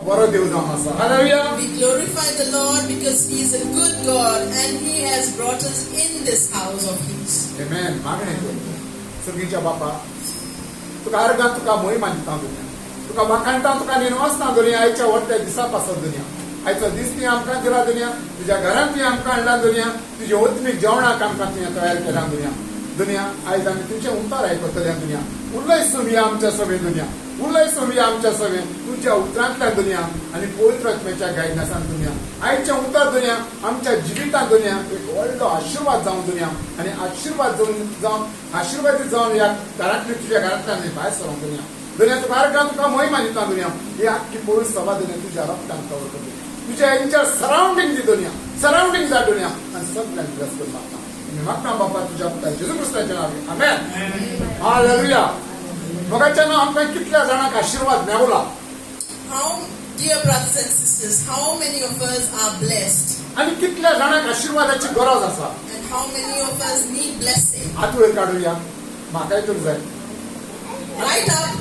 Hallelujah. We glorify the Lord because He is a good God and He has brought us in this house of His. Amen. Sugija Baba. Tuka arga tuka mohi manita dunia. Tuka makanta tuka ninwasna dunia aicha वरते दिसा पासत दुनिया. आयचा दिसती आमकां दिला दुनिया. तुझ्या घरांत ती आमकां हाडला दुनिया. तुझे ओतमीक जेवणाक आमकां तुवें तयार केला दुनिया. दुनिया आयज आमी तुमचे उतार आयकतले दुनिया. उलय सोबिया आमच्या सभेन दुनिया. उलय सोबिया आमच्या सभेन तुमच्या उतरांतल्या दुनिया आनी पवित्र आत्म्याच्या गायडन्सान दुनिया. आयचे उतार दुनिया आमच्या जिवितांत दुनिया एक व्हडलो आशीर्वाद जावन दुनिया आनी आशीर्वाद जावन आशीर्वादीत जावन ह्या घरांतली तुज्या घरांतल्यान भायर सरोंक दुनिया. दुनिया तुका आर्गां तुका मोही मानिता दुनिया. ही आख्खी पवित्र सभा दुनिया तुज्या रक्तान कवर कर दुनिया. तुज्या हेंच्या सरावंडींग दी दुनिया. सरावंडींग जा दुनिया आनी सगळ्यांक ब्लेस कर मागता. मागता बापा तुझ्या पुता जेजू क्रिस्ताच्या नांवान. आमेन. हालेलुया. मोगाच्या नांव आमकां कितल्या जाणांक आशीर्वाद Mewla. How, dear brothers and sisters, how many of us are blessed? आनी कितल्या जाणांक आशीर्वादाची गरज आसा. And how many of us need blessing? हात वयर काडुया. म्हाकाय तर जाय. Right up.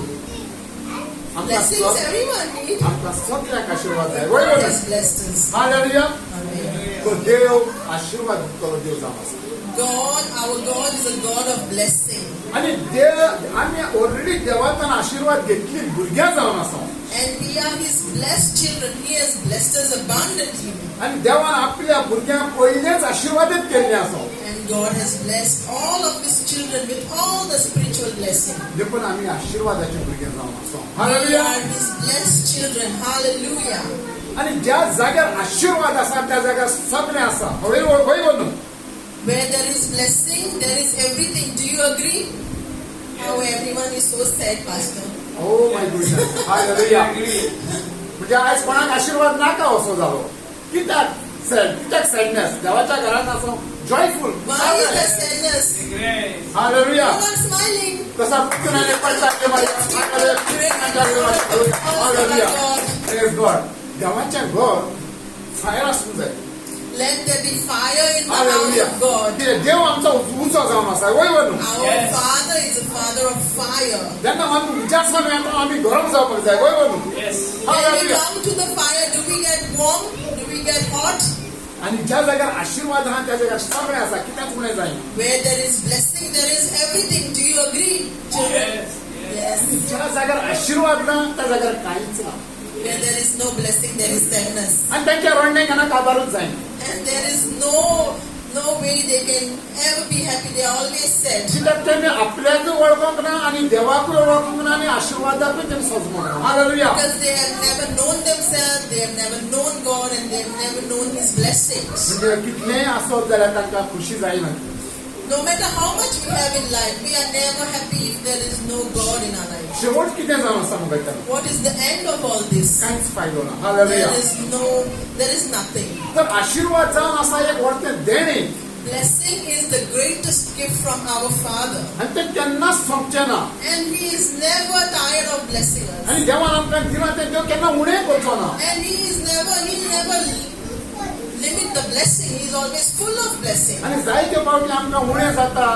Blessings everyone need. आमकां सगळ्यांक आशीर्वाद जाय. God has blessed us. Hallelujah. Amen. तो देव आशीर्वाद दितलो देव जावन आसा. God, our God is a God of blessing. आनी देव आमी ऑलरेडी देवातल्यान आशीर्वाद घेतली भुरग्यां जावन आसा. And we are His blessed children. He has blessed us abundantly. आनी देवान आपल्या भुरग्यांक पयलेच आशीर्वादीत केल्लें आसा. And God has blessed all of His children with all the spiritual blessing. देखून आमी आशीर्वादाचे भुरगे जावन आसा. We hallelujah. are His blessed children. Hallelujah. आनी ज्या जाग्यार आशीर्वाद आसा त्या जाग्यार सगळें आसा. खंय न्हू. Where there is blessing, there is everything. Do you agree? How everyone is so sad, Pastor. Oh my goodness. Hallelujah. म्हणजे आयज कोणाक आशीर्वाद नाका असो जालो. कित्याक सॅडनेस. देवाच्या घरांत आसूं joyful. Why is there sadness? Hallelujah. You're not smiling. कसा पुतण्याने पडतात हालेलुया. Praise God. देवाचें घर फायर आसूंक जाय. Let there be fire in the house of God. देव आमचा उंचो जावन आसा. वय न्हू. Our Father is a Father of fire. जेन्ना आमी उजासां येता आमी गरम जावपाक जाय. वय न्हू. When we come to the fire, do we get warm? Do we get hot? आनी ज्या जाग्यार आशीर्वाद आहा त्या जाग्यार सगळें आसा. कित्याक उणें जायना. Where there is blessing, there is everything. Do you agree, children? Yes. ज्या जाग्यार आशीर्वाद ना त्या जाग्यार कांयच ना. Where there is no blessing, there is sadness. आनी तांच्या रोडण्यांक हांगा काबारूच जायना. And there is no way they can ever be happy. They are always sad. कित्याक तेमी आपल्याकूय वळखोंक ना आनी देवाकूय वळखोंक ना आनी आशीर्वादाकूय तेमी सजमोंक ना. Hallelujah. Because they have never known themselves, they have never known God, and they have never known His blessings. म्हणजे कितलेंय आसत जाल्यार तांकां खुशी जायना. No matter how much we have in life, we are never happy if there is no God in our life. शेवट कितें जावन आसा मुगयतान. What is the end of all this? कांयच फायदो ना. हालेलुया. There is nothing. तर आशीर्वाद जावन आसा एक व्हडलें देणें. Blessing is the greatest gift from our Father. आनी तें केन्नाच सोंपचें ना. And He is never tired of blessing us. आनी देवान आमकां दिलां तें देव केन्ना उणें करचो ना. And He never limit the blessing. He is always full of blessing. आनी जायते फावटी आमकां उणें जाता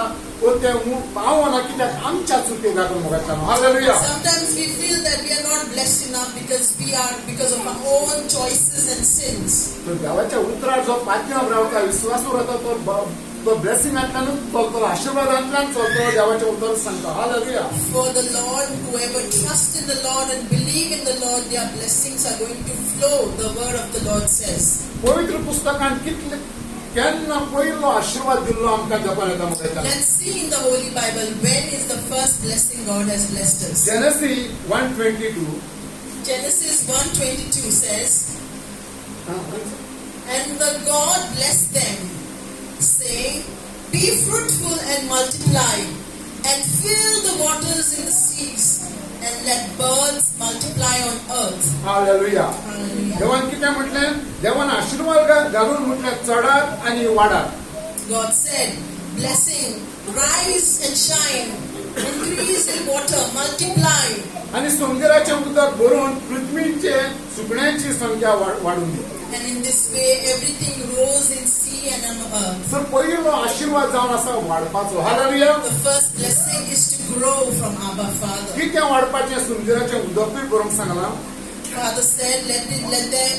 व तें पावना कित्याक आमच्या चुकेक मुगयतान. Hallelujah. Sometimes we feel that we are not blessed enough because of our own choices and sins. तो देवाच्या उतरार जो पातयेव रावता विश्वासूर रावता तो ब्लेसिंगांतल्यानूच चलतलो. आशीर्वादांतल्यान चलतलो. देवाचें उतर सांगता. Hallelujah. For the Lord, whoever trusts in the Lord and believe in the Lord, their blessings are going to flow. The word of the Lord says. पवित्र पुस्तकांत कितले केन्ना पयलो आशीर्वाद दिल्लो आमकां जपान येता मुगयतान. Let's see in the Holy Bible when is the first blessing God has blessed us. Genesis 1:22. Genesis 1:22 says, and the God blessed them, saying, be fruitful and multiply, and fill the waters in the seas, and let birds multiply on earth. Hallelujah. Hallelujah. देवान कितें म्हटलें. देवान आशीर्वाद घालून म्हटलें चडात आनी वाडात. God said, blessing, rise and shine, increase in water, multiply. आनी समुद्राचें उदक भरून पृथ्वीचे सुकण्यांची संख्या वाडून दी. And in this way, everything rose in sea and on earth. Sir पयलो आशीर्वाद जावन आसा वाडपाचो. Hallelujah. The first blessing is to grow from Abba Father. कितें वाडपाचें समुद्राचें उदकूय भरूंक सांगलां. Father said, let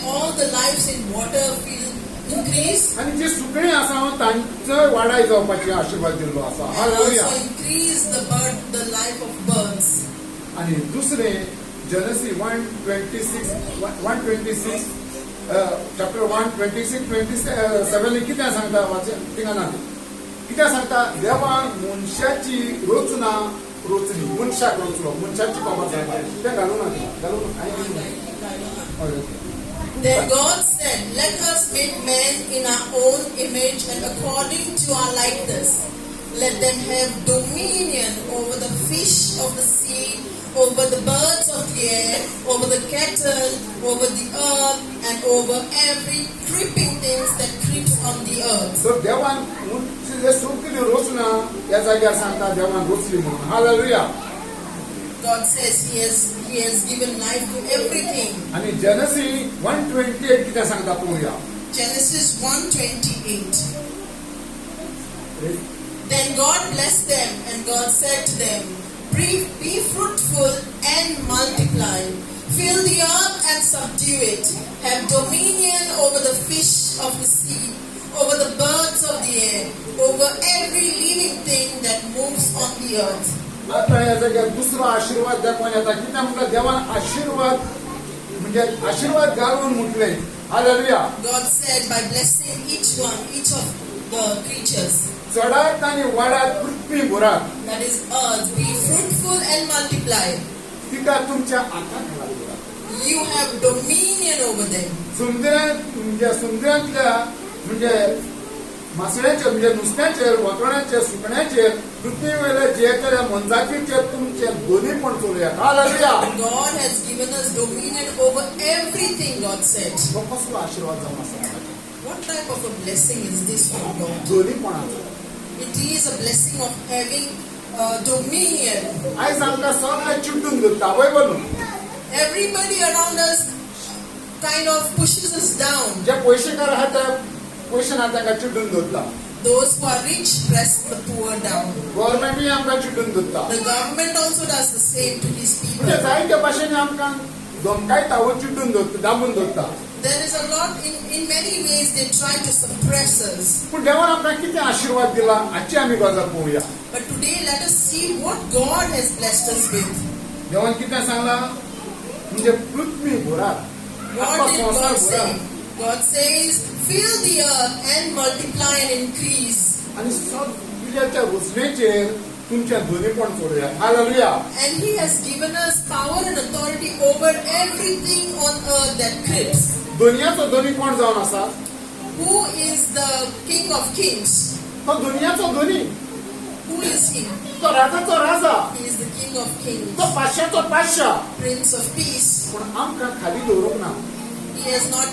all the lives in water increase. आणि जी सुकणी आसा तांचो वाडाय जावपाची आशीर्वाद दिल्लो आसा. And hallelujah. also increase the life of birds. आणि दुसरे जनसी 126 chapter 126-27 कितें सांगता थिंगाना कितें सांगता देवान मनशाची रचना रचली मनशाक रचलो मनशाची खबर जाता तें घालून Then God said, let us make man in our own image and according to our likeness. Let them have dominion over the fish of the sea, over the birds of the air, over the cattle, over the earth, and over every creeping things that creeps on the earth. So देवान मनशाची सगळी रचना ह्या जाग्यार सांगता देवान रचली म्हणून. Hallelujah. God says He has given life to everything. आणि जनसी 128 कितें सांगता पळोवया. Genesis 1:28. Then God blessed them, and God said to them, be fruitful and multiply. Fill the earth and subdue it. Have dominion over the fish of the sea, over the birds of the air, over every living thing that moves on the earth. आता ह्या जाग्यार दुसरो आशीर्वाद दाखोवन येता कित्याक म्हटल्यार देवान आशीर्वाद म्हणजे आशीर्वाद घालून म्हटले. Hallelujah. God said by blessing each of the creatures. चडात आनी वाडात पृथ्वी भरात. That is earth. Be fruitful and multiply. तिका तुमच्या हातांत घालूया. You have dominion over them. समुद्रांतल्या म्हणजे मासळ्याचेर म्हणजे नुस्त्याचेर वखणाचेर सुकण्याचेर पृथ्वी वयले जे केल्या मनजातीचेर तुमचे दोनीपण चलया. Hallelujah. God has given us dominion over everything, God said. तो कसलो आशीर्वाद जावन आसा. What type of a blessing is this from God? दोनीपणाचो. It is a blessing of having dominion. आयज आमकां सगळे चिड्डून धरता वय बनून. Everybody around us kind of pushes us down. जे पयशेकार आहा ते पयशे ना तांकां चिड्डून धरता. Those who are rich press the poor down. गव्हर्मेंटूय आमकां चिड्डून धरता. The government also does the same to his people. म्हणजे जायत्या भाशेन आमकां धमकायता व चिड्डून धरता दाबून धरता. There is a lot in many ways they try to suppress us. पूण देवान आमकां कितें आशीर्वाद दिला हाची आमी गजाल पळोवया. But today let us see what God has blessed us with. देवान कितें सांगलां म्हणजे पृथ्वी भरात. What did God say? God says, fill the earth and multiply and increase. आनी सगळ्याच्या रचनेचेर तुमच्या दोनीपण चलया. Hallelujah. And He has given us power and authority over everything on earth that creeps. दुनियाचो दोनीपण जावन आसा. Who is the King of Kings? तो दुनियाचो दोनी. Who is He? तो राजाचो राजा. He is the King of Kings, तो पाश्याचो पाश्या. Prince of Peace. पूण आमकां खाली दवरूंक ना. He has not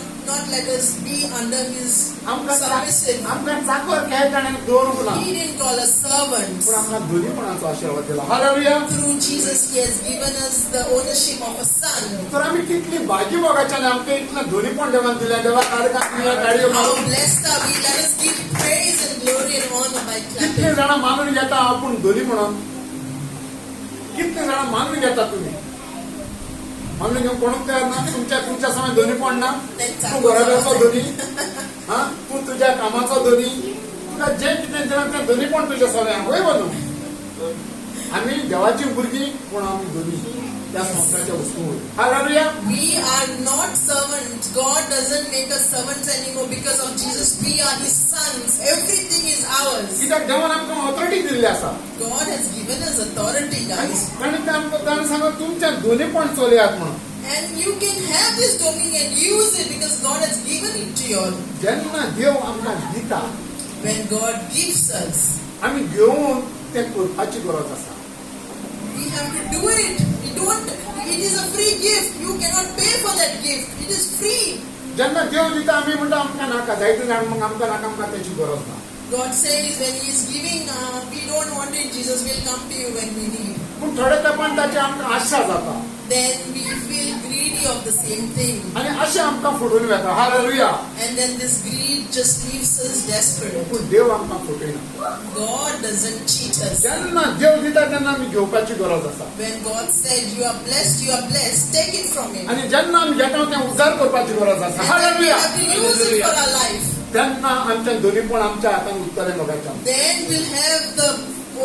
let us be under His submissive. आमकां चाकर खेळटाणे दवरूंक ना. He didn't call us servants. पूण आमकां दोनीपणाचो आशीर्वाद दिला. Hallelujah. Through Jesus, He has given us the ownership of a son. तर आमी कितली भागी मोगाच्यान आमकां इतलें दोनीपण देवान दिलें. देवा कारकां गाडयो How blessed are we? Let us give praise and glory and honor by कितले clapping. जाणां मानून घेता आपूण दोनी म्हणून. कितले जाणां मानून घेता तुमी मानून घेवन कोणूच तयार ना. तुमच्या समय दोनी पण ना. तूं घराचो दोनी तूं तुज्या कामाचो दोनी तुका जे कितें दिलां तें दोनी पण तुज्या सगळ्यांक वय बनू. आमी देवाची भुरगीं पूण आमी दोनी त्या संवसाराच्या वस्तू. Hallelujah. We are not servants. God doesn't make us servants anymore because of Jesus. We are His sons. Everything is ours. कित्याक देवान आमकां ऑथॉरिटी दिल्ली आसा. God has given us authority, guys. आनी तें आमकां ताणें सांगलें तुमच्या दोनी पण चलयात म्हणून. And you can have this dominion, use it because God has given it to you all. जेन्ना देव आमकां दिता When God gives us, आमी घेवन तें करपाची गरज आसा. we have to do it. It is a free gift. You cannot pay for that gift. It is free. जेन्ना देव दिता आमी म्हणटा आमकां नाका जायते जाण मग आमकां नाका आमकां तेची गरज ना. God says when He is giving, we don't want it. Jesus will come to you when we need. पूण थोड्या तेंपान ताची आमकां आशा जाता. Then we feel greedy body of the same thing. आणि अशें आमकां फुटून वता. Hallelujah. And then this greed just leaves us desperate. पूण देव आमकां फुटयना. God doesn't cheat us. जेन्ना देव दिता तेन्ना आमी घेवपाची गरज आसा. When God said, you are blessed, take it from Him. आणि जेन्ना आमी घेता तें उजार करपाची गरज आसा. And then we hallelujah. have to use it for our life. तेन्ना आमचें दोनीपण आमच्या हातान उरतलें लोकांच्या. Then we'll have the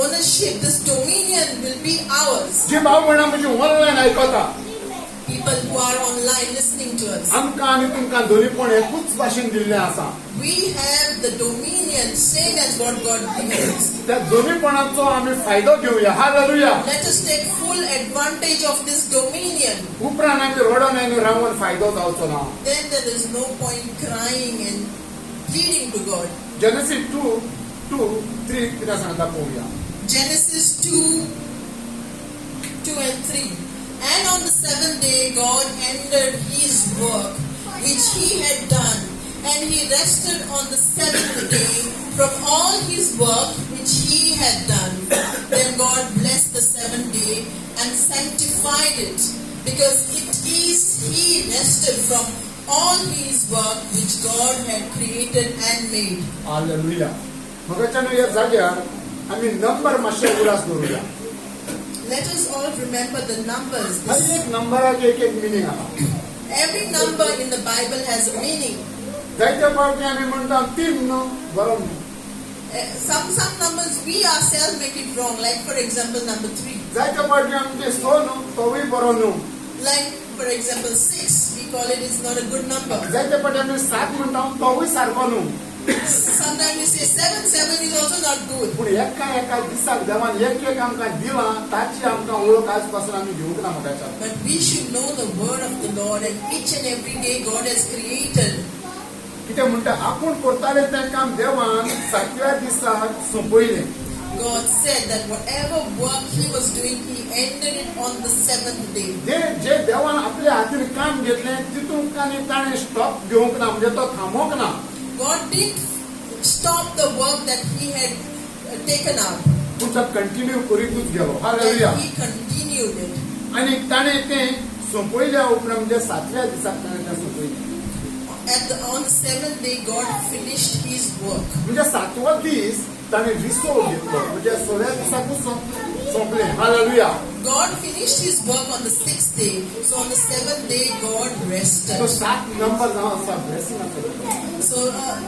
ownership, this dominion will be ours. जी भाव भयणां म्हजी ऑनलायन आयकता, People who are online listening to us. आमकां आनी तुमकां दोनीपण एकूच भाशेन दिल्लें आसा. We have the dominion, same as what God gives us. त्या दोनीपणाचो आमी फायदो घेवया. Hallelujah. Let us take full advantage of this dominion. उपरांत आमी रडोन आनी रावन फायदो जावचो ना. Then there is no point crying and pleading to God. Genesis 2:3 कितें सांगता पळोवया. Genesis 2 and 3. And on the seventh day God ended His work which He had done, and He rested on the seventh day from all His work which He had done. Then God blessed the seventh day and sanctified it, because it is He rested from all His work which God had created and made. Hallelujah. मगाच्यान ह्या जाग्यार आमी number मातशे उरास दवरुया. Let us all remember the numbers. हर एक नंबराक एक meaning आसा. Every number in the Bible has a meaning. जायते फावटी आमी म्हणटा 3 न्हू, बरोबर न्हू. Some numbers we ourselves make it wrong. Like for example, number 3. जायते फावटी आमचे 6 न्हू, तोवूय बरो न्हू. Like for example, 6. We call it is not a good number. जायते फावटी आमी 7 म्हणटा, तोवूय सारको न्हू. Sometimes we say 7. 7 is also not good. पूण एका दिसाक देवान एक आमकां दिलां, ताची आमकां वळख आज पासून आमी घेवंक ना मगाच्यान. But we should know the word of the Lord, and each and every day God has created. कितें म्हणटा आपूण करताले तें काम देवान 7व्या दिसाक सोंपयलें. God said that whatever work He was doing, He ended it on the seventh day. जे देवान आपल्या हातीन काम घेतलें तितूंत आनी ताणें स्टॉप घेवंक ना, म्हणजे तो थांबोवंक ना. God didn't stop the work that He had taken up. पूण तो कंटिन्यू करीतूच गेलो. Hallelujah. And He continued it. आनी ताणें तें सोंपयल्या उपरांत म्हणजे 7व्या दिसाक ताणें तें सोंपयलें. On the seventh day, God finished His work. म्हणजे 7वो दीस ताणें विसव घेतलो, म्हणजे 6व्या दिसाकूच सोंपलें. Hallelujah. God finished His work on the sixth day. So on the seventh day, God rested. तो 7 नंबर जावन आसा ब्लेसिंगाचो. So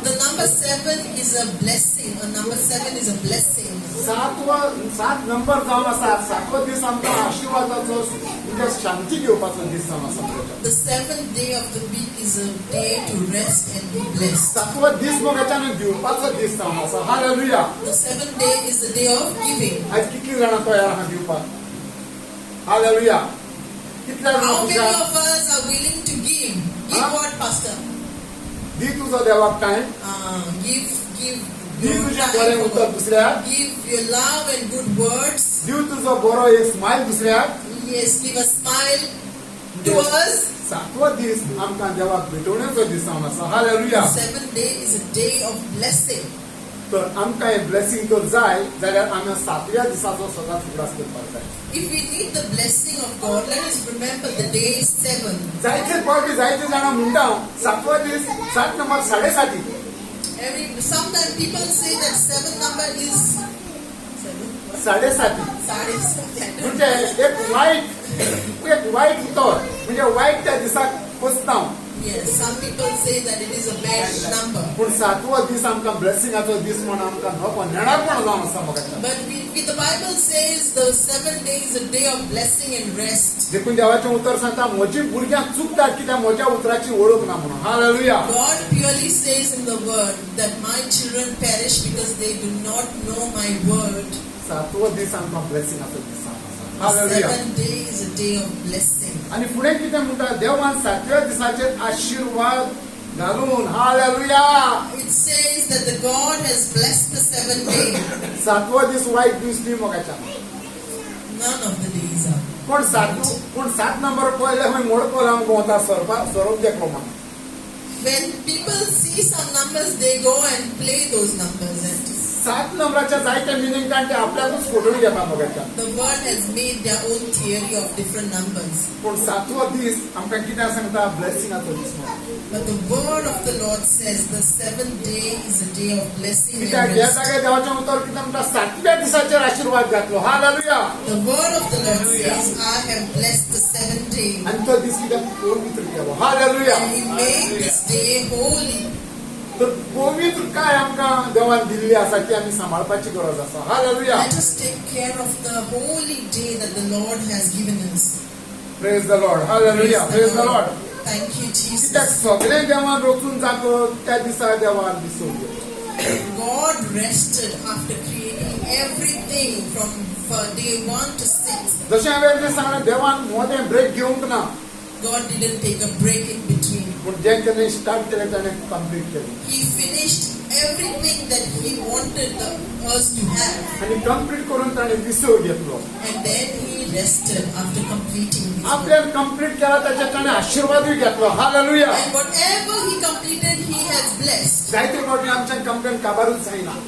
the number 7 is a blessing. Number 7 is a blessing. 7 number जावन आसा. 7वो दीस आमकां आशिर्वादाचो म्हणजे शांती घेवपाचो दीस जावन आसा. The seventh day of the week is a day to rest and be blessed. 7वो दीस मोगाच्यान दिवपाचो दीस जावन आसा. Hallelujah. The seventh day is the day of giving. आज कितली जाणां तयार आहा दिवपाक? हालेलुया. कितल्या जाणां How many Khushal? of us are willing to give? Give what, Pastor? दी तुजो देवाक टायम. Give दी good तुजें बरें time. उतर दुसऱ्याक. Give your love and good words. दिव तुजो बरो एक स्मायल दुसऱ्याक. Yes, give a smile to us. 7वो दीस आमकां देवाक भेटोवण्याचो दीस जावन आसा. Hallelujah. The seventh day is a day of blessing. तर आमकां हे ब्लेसिंग जर जाय जाल्यार आमी 7व्या दिसाचो सदांच उगडास करपाक जाय. If we need the blessing of God, let us remember the day is 7. जायते फावटी जायते जाणां म्हणटा 7वो दीस 7 number 7:30. Sometimes people say that 7 number is 7. 7:30. म्हणजे एक वायट उतर, म्हणजे वायट त्या दिसाक पोसता. Yes, some people say that it is a bad number. पूण 7वो दीस आमकां ब्लेसिंगाचो दीस म्हण आमकां नको नेणारपण जावन आसा म्हाका. But the Bible says the 7th day is a day of blessing and rest. देखून देवाचें उतर सांगता म्हजी भुरग्यां चुकतात कित्याक म्हज्या उतराची वळख ना म्हणून. Hallelujah. God clearly says in the word that my children perish because they do not know my word. 7वो दीस आमकां ब्लेसिंगाचो दीस जावन आसा. The hallelujah. 7th day is a day of blessing. आणि फुडें कितें म्हणटा देवान 7व्या दिसाचेर आशिर्वाद घालून. Hallelujah. It says that the God has blessed the 7th day. 7वो दीस वायट दीस न्ही मोगाच्यान. None of the days are. पूण 7 नंबर पळयल्यार खंय मोडको लावन भोंवता सरोप देखलो म्हणून. When people see some numbers, they go and play those numbers. And 7 नंबराच्या जायत्या मिनींग ते आपल्याकूच फोडून घेता मोगाच्या. The world has made their own theory of different numbers. पूण 7वो दीस आमकां कितें सांगता? ब्लेसिंगाचो दीस म्हणून. But the word of the Lord says the seventh day is a day of blessing कित्याक and ह्या rest. जाग्यार देवाचें उतर कितें म्हणटा? 7व्या दिसाचेर आशीर्वाद घातलो. Hallelujah. The word of the Lord says, I have blessed the seventh day. आनी तो दीस कितें पवित्र केलो. Hallelujah. And He made this day holy. तर पवित्र काय आमकां देवान दिल्ली आसा ती आमी सांबाळपाची गरज आसा. Hallelujah. Let us take care of the holy day that the Lord has given us. Praise the Lord. Hallelujah. Praise the Lord. Thank you, कित्याक Jesus. सगळें देवान रोखून जागो त्या दिसा देवान दिसून God rested after creating everything from day 1 to 6. जशें हांवें तें सांगलें देवान मोदें ब्रेक घेवंक ना. God didn't take a break in between. पूण जें तेणें स्टार्ट केलें ताणें कंप्लीट केलें. He finished everything that He wanted us to have. आनी कंप्लीट करून ताणें विसव घेतलो. And then He rested after completing His work. आपल्यान कंप्लीट केला ताचेर ताणें आशिर्वादूय घेतलो. Hallelujah. And whatever He completed, He has blessed. जायते फावटी आमच्यान कंप्लेन काबारूच जायना.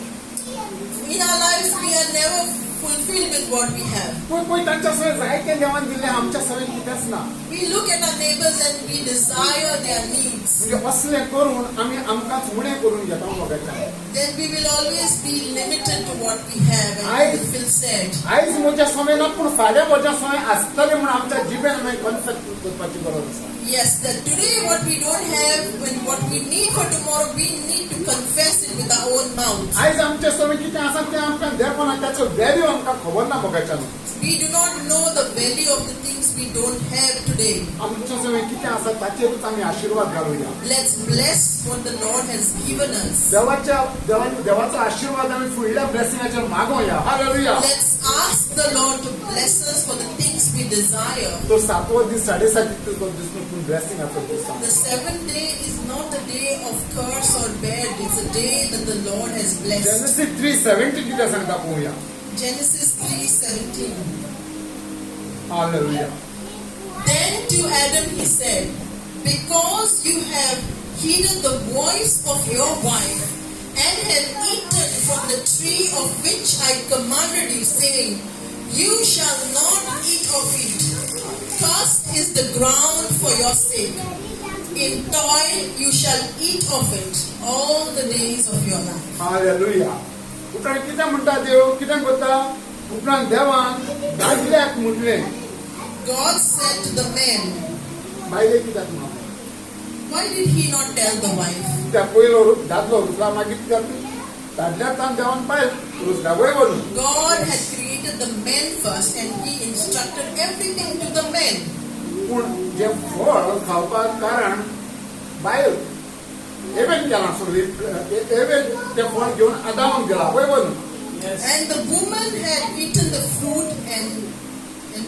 In our lives, we are never fulfilled with what we have. पळय तांच्या सवय जायते देवान दिल्लें आमच्या सवयेन कितेंच ना. We look at our neighbors and we desire their needs. म्हणजे असलें करून आमी आमकांच उणें करून घेता मोगाचें. Then we will always be limited to what we have and we will feel sad. आयज म्हज्या सवय ना पूण फाल्यां म्हज्या सवय आसतलें म्हूण आमच्या जिबेन आमी कन्फेस करपाची गरज आसा. Yes, that today what we don't have and what we need for tomorrow, we need to confess it with our own mouth. आयज आमचे सवय कितें आसा तें आमकां देवना त्याचो व्हॅल्यू आमकां खबर ना मोगाच्यान. We do not know the value of the things we don't have today. आमच्या सवय कितें आसा ताचेरूच आमी आशिर्वाद घालुया. Let's bless what the Lord has given us. देवाचो आशिर्वाद आमी फुडल्या ब्लेसिंगाचेर मागोया. Hallelujah. Let's ask the Lord to bless us for the things we desire. तो 7वो दीस 7:30 दीस पूण ब्लेसिंगाचो दीस आसा. The seventh day is not a day of curse or bad. It's a day that the Lord has blessed. Genesis 3:17 कितें सांगता पळोवया. Genesis 3:17. Hallelujah. Then to Adam he said, because you have heeded the voice of your wife and have eaten from the tree of which I commanded you, saying, you shall not eat of it. Cursed is the ground for your sake. In toil you shall eat of it all the days of your life. Hallelujah. उपरांत कितें म्हणटा देव? कितें करता? उपरांत देवान दादल्याक म्हटलें. God said to the man, बायले कित्याक म्हणून? why did he not tell the wife? त्या पयलो दादलो रुसला मागीर कितें जाता? दादल्याक ताण देवान पायलो रुसला वय व्हरून. God had created the man first and he instructed everything to the man. पूण जें फळ खावपाक कारण बायल एवेन गेला सोडली. एवेन तें फळ घेवन आदामाक गेला वय व्हरून. And the woman had eaten the fruit and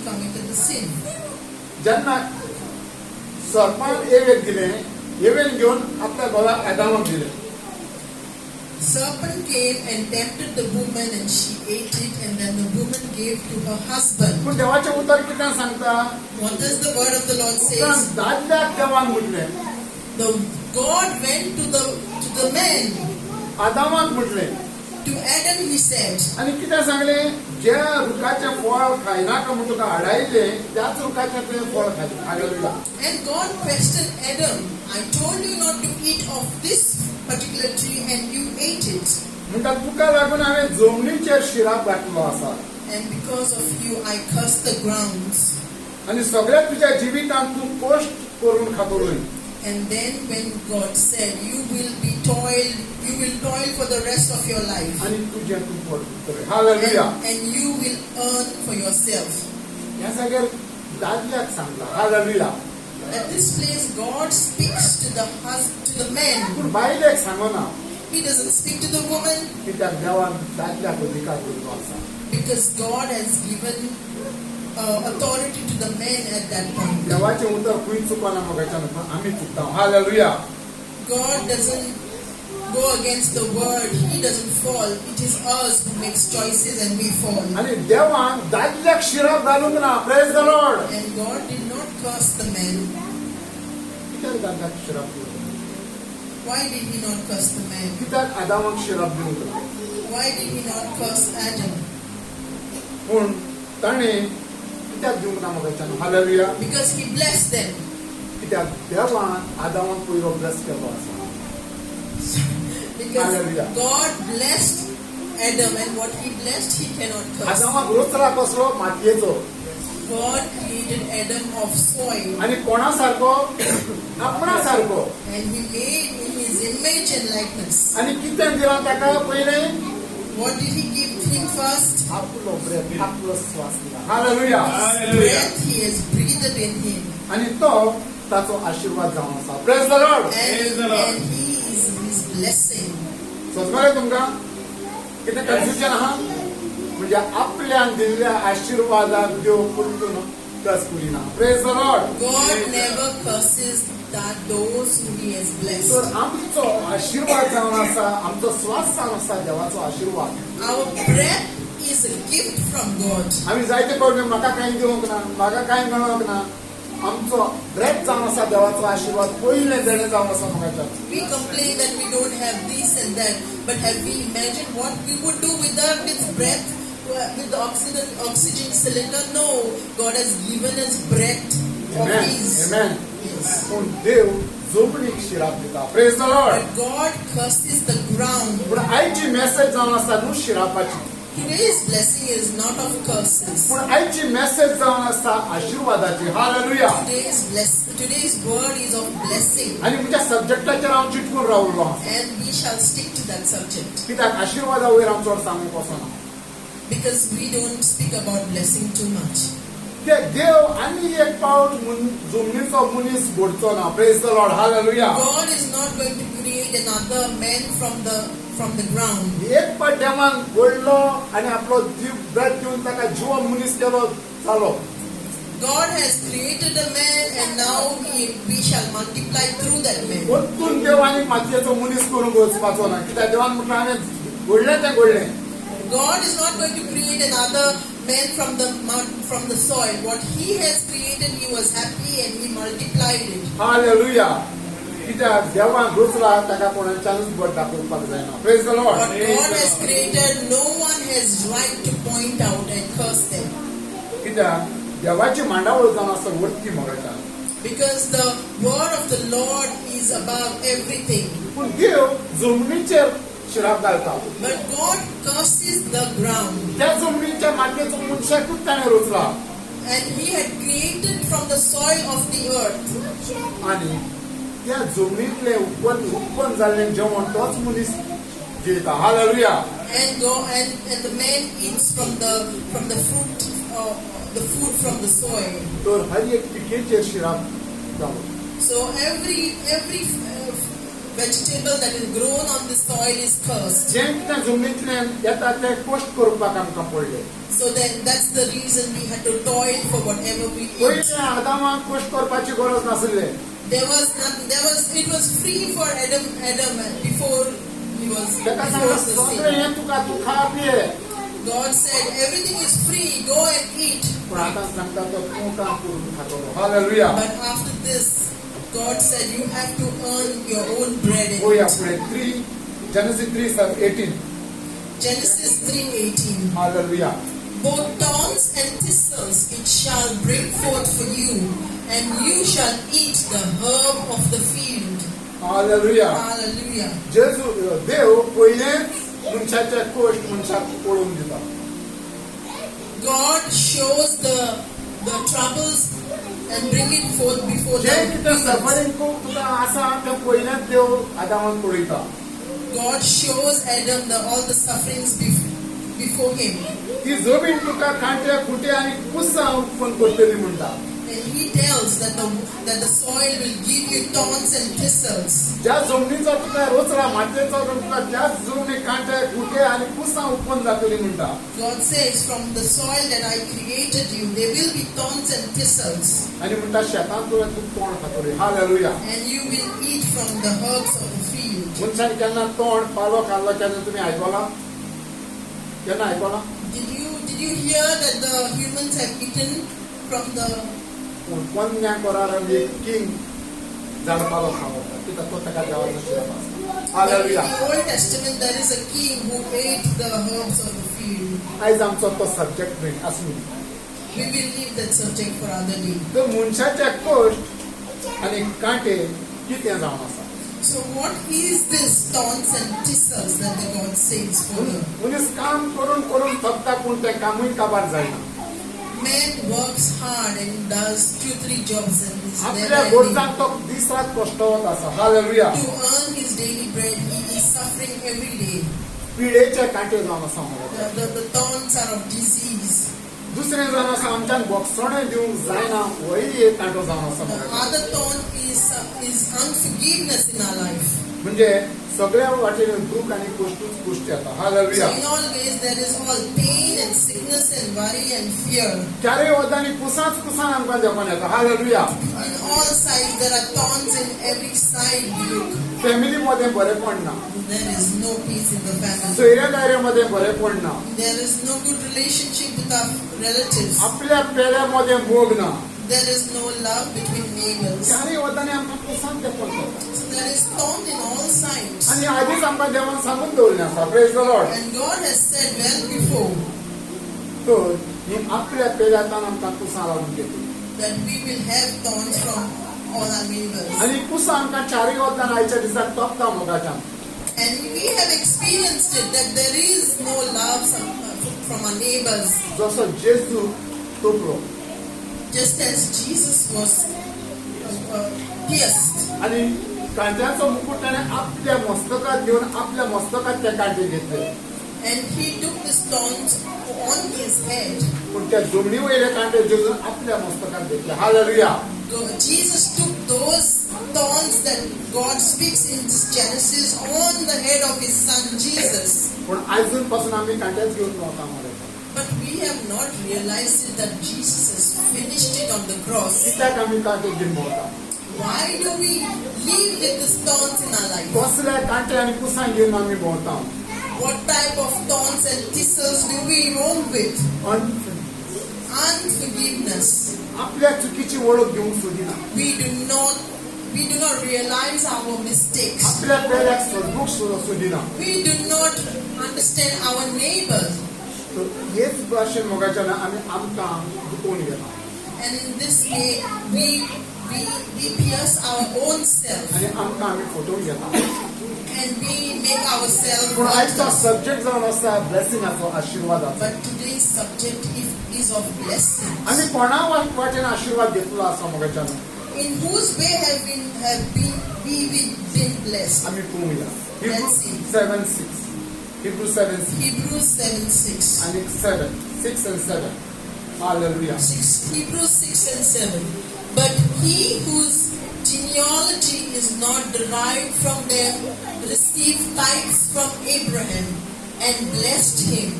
committed the sin. जेन्ना सर्पान एवेक दिलें, एवेन घेवन आपल्या घोवाक आदामाक दिलें. Serpent came and tempted the woman and she ate it and then the woman gave to her husband. पूण देवाचें उतर कितें सांगता? What does the word of the Lord उपरांत say? दादल्याक देवान म्हटलें. The God went to the man. आदामाक म्हटलें. To Adam he said, आनी कितें सांगलें? ज्या रुखाचें फळ खायनाका म्हूण तुका हाडायलें त्याच रुखाचें तुवें फळ खालें. Hallelujah. and God questioned Adam, I told you not to eat of this particular tree and you ate it. म्हणटा तुका लागून हांवें जमनीचेर शिराप घातलो आसा. And because of you I cursed the grounds. आनी सगळ्या तुज्या जिवितांत तूं कश्ट करून खातलोय. And then when God said, you will toil for the rest of your life. आनी तुजें तूं पडटलें. Hallelujah. And you will earn for yourself. ह्या जाग्यार दादल्याक Sangla. Hallelujah. At this place, God speaks to the man. पूण बायलेक सांगना. He doesn't speak to the woman कित्याक देवान दादल्याक अधिकार दिल्लो आसा. because God has given authority to the man at that point. देवाचें उतर खंय चुकना मोगाच्यान आमी चुकता. Hallelujah. God doesn't go against the word. He doesn't fall. It is us who makes choices and we fall. आनी देवान दादल्याक शिराप घालूंक ना. Praise the Lord. And God did not curse the man. कित्याक दादल्याक शिराप दिलो? Why did he not curse the man? कित्याक आदामाक शिराप दिवंक ना? Why did he not curse Adam? पूण ताणें कित्याक दिवंक ना म्हाका विचारना? Hallelujah. Because he blessed them. कित्याक देवान आदामाक पयलो ब्लेस केलो आसा. Because Hallelujah. God blessed Adam, and what he blessed, he cannot curse. आदामाक रोचला कसलो? मातयेचो. God created Adam of soil, आनी कोणा सारको? आपणा सारको. and he made in his image and likeness. आनी कितें दिलां ताका पयलें? What did he give him first? आपलो ब्रेथ, आपलो श्वास दिला. Hallelujah. Breath he has breathed in him. आनी तो ताचो आशीर्वाद जावन आसा. Praise the Lord. And he is his blessing. समजले तुमकां? कितें कन्फ्युजन आहा? म्हणजे आपल्यान दिल्ल्या आशीर्वादाक देव परतून प्लस करिना. Praise the Lord. God never curses those who he has blessed. तर आमचो आशीर्वाद जावन आसा, आमचो श्वास जावन आसा देवाचो आशीर्वाद. Our breath is a gift from God. आमी जायते कळमे म्हाका कांय दिवंक ना, म्हाका कांय मेळोंक ना. आमचो ब्रेथ जावन आसा देवाचो आशीर्वाद पयलें देणे जावन आसा म्हाका. We complain that we don't have this and that, but have we imagined what we would do with breath, with the oxygen cylinder? No, God has given us breath of Amen. His. Amen. Yes. पूण देव जोबणीक शिराप दिता. Praise the Lord. But God curses the ground. पूण आयची message जावन आसा न्हू शिरापाची. Today's blessing is not of curses. पूण आयची message जावन आसा आशीर्वादाची. Hallelujah. Today's word is of blessing, आनी म्हज्या सब्जेक्टाचेर हांव चिटकून रावलो. and we shall stick to that subject कित्याक आशीर्वादा वयर हांव चड सांगूंक वचना. because we don't speak about blessing too much. ते देव आनी एक पावट जमनीचो मनीस घडचो ना. Praise the Lord. Hallelujah. God is not going to create another man from the ground. एक पाट देवान घडलो आनी आपलो जीव ब्रेथ दिवन ताका जिव मनीस केलो जालो. God has created a man, and now we shall multiply through that man. परतून देवानी मातयेचो मनीस करूंक वचपाचो ना. कित्याक देवान म्हटलें हांवें घडलें तें घडलें. God is not going to create another man from the soil. What He has created, He was happy and He multiplied it. Hallelujah. कित्याक देवान रुचला ताका कोणाच्यानूच बट दाखोवपाक जायना. Praise the Lord. What God has created, no one has right to point out and curse them. कित्याक देवाची मांडावळ जावन आसा वरती मोगाच्या. Because the word of the Lord is above everything. पूण देव जमनीचेर शिराप घालता. But God curses the ground. त्या जमनीच्या मातयेचो मनशाकूच ताणें रुचला. And He had created from the soil of the earth. आनी त्या जमनींतलें उत्पन्न जाल्लें जेवण तोच मनीस जेता. Hallelujah. And the man eats from the fruit, the food from the soil. तर हर एक पिकेचेर शिराप जालो. So every vegetable that is grown on the soil is cursed. जें कितें जमनींतल्यान येता तें कश्ट करपाक आमकां पडलें. So then that's the reason we had to toil for whatever we eat. पयलीं आदामाक कश्ट करपाची गरज नासलें. It was free for Adam before he was ताका before सांगलें the सगळें sin. हें तुका तूं खा पिये. God said everything is free, go and eat. पूण आतां सांगता तो तूं काम करून खातलो. Hallelujah. But after this, God said you have to earn your own bread and पळोवया eat. फुडें Genesis 3:18. Genesis 3:18. Hallelujah. Both thorns and thistles it shall bring forth for you, and you shall eat the herb of the field. Hallelujah. Hallelujah. देव पयलेंच मनशाचे कश्ट मनशाक पळोवन दिता. God shows the troubles and bring it forth before जें them. कितें suffering तुका आसा तें पयलेंच देव आदामाक पळयता. God shows Adam all the sufferings before him. ती जमीन तुका कांटे खुटे आनी कुसां उत्पन्न करतली म्हणटा. And he tells that the soil will give you thorns and thistles. ज्या जमनीचो तुका रोचला मातयेचो तुका त्याच जमनी कांटे खुटे आनी कुसां उत्पन्न जातली म्हणटा. God says, from the soil that I created you, there will be thorns and thistles. आनी म्हणटा शेतांत तुवें तूं तोंड खातली. Hallelujah. And you will eat from the herbs of the field. मनशान केन्ना तोंड पालो खाल्लो केन्ना तुमी आयकला? केन्ना आयकला? Did you hear that the humans have eaten from the पोन्न्या कोरार एक किंग झाडपालो खावता कित्याक तो ताका देवाचो शिरप आसा. In hallelujah. the Old Testament, there is a king who ate the herbs of the field. आयज आमचो तो सब्जेक्ट मेन आसूं. We will leave that subject for other day. तो मनशाचे कश्ट आनी कांटे कितें जावन आसा. So what is this taunts and thistles that the God says for them? मनीस काम करून करून थकता पूण तें कामूय काबार जायना. Man works hard and does 2-3 jobs and is आपल्या never ending. गोरजांक तो दीस रात कश्टवत आसा. Hallelujah. To earn his daily bread, he is suffering every day. पिडेचे कांटे जावन आसा मरे. The thorns are of disease. दुसरें जावन आसा आमच्यान बोगसोणें दिवंक जायना होय एक कांटो जावन आसा The मरे. other thorn is unforgiveness in our life. म्हणजे सगळ्या वाटेन दूख आनी कुश्टूच कुश्ट येता. Hallelujah. So in all ways there is all pain and sickness and worry and fear. चारय वदांनी कुसांच कुसान आमकां देंवोन येता. Hallelujah. In all sides there are thorns in every side we look. Family मध्ये बरेपण ना. There is no peace in the family. सोयऱ्या दायऱ्यामध्ये बरेपण ना. There is no good relationship with our relatives. आपल्या पेड्यामध्ये मोग ना. There is no love between neighbors. चारय वदांनी आमकां कुसांच देंवोन येता. So there is thorn in all sides. आनी आदीच आमकां देवान सांगून दवरलें आसा. Praise the Lord. And God has said well before तो ही आपल्या पेड्यातान आमकां कुसां लावून घेतली. that we will have thorns from all our neighbors. आनी कुसां आमकां चारय वदान आयच्या दिसाक तोपता मोगाच्यान. And we have experienced it that there is no love from our neighbors. जसो जेजू तोपलो Just as Jesus was pierced. आनी कांट्याचो मुकुट ताणें आपल्या मस्तकात घेवन आपल्या मस्तकात ते कांटे घेतले. And he took the stones on his head. पूण त्या जमनी वयले कांटे जेजून आपल्या मस्तकात घेतले. Hallelujah. Jesus took those thorns that God speaks in this Genesis on the head of his son Jesus. पूण आयजून पासून आमी कांटेच घेवन वता मरे. But we have not realized it that Jesus has finished it on the cross. कित्याक आमी कांटे घेवन वता. Why do we live with the thorns in our life? कसले कांटे आनी कुसां घेवन आमी भोंवता. What type of thorns and thistles do we roam with? Unforgiveness. आपल्या चुकीची वळख घेवंक सोदिना. We do not realize our mistakes. आपल्या पेड्याक सदूक सोदिना. We do not understand our neighbors. हेच भाशेन मोगाच्यान आमी आमकां दुखोवन घेता. And in this way, we pierce our own self आनी आमकां आमी फटोवन घेता. and we make ourselves पूण आयचो worthless. सब्जेक्ट जावन आसा ब्लेसिंगाचो, आशिर्वादाचो. But today's subject is of blessing. आमी कोणा वाटेन आशिर्वाद घेतलो आसा मोगाच्यान In whose way have we been blessed? आमी पळोवया. Let's see. 7:6. Hebrews 7:6 Hebrews 7:6. आनी 6 and 7. Hallelujah. Hebrews 6 and 7. But he whose genealogy is not derived from them received tithes from Abraham and blessed him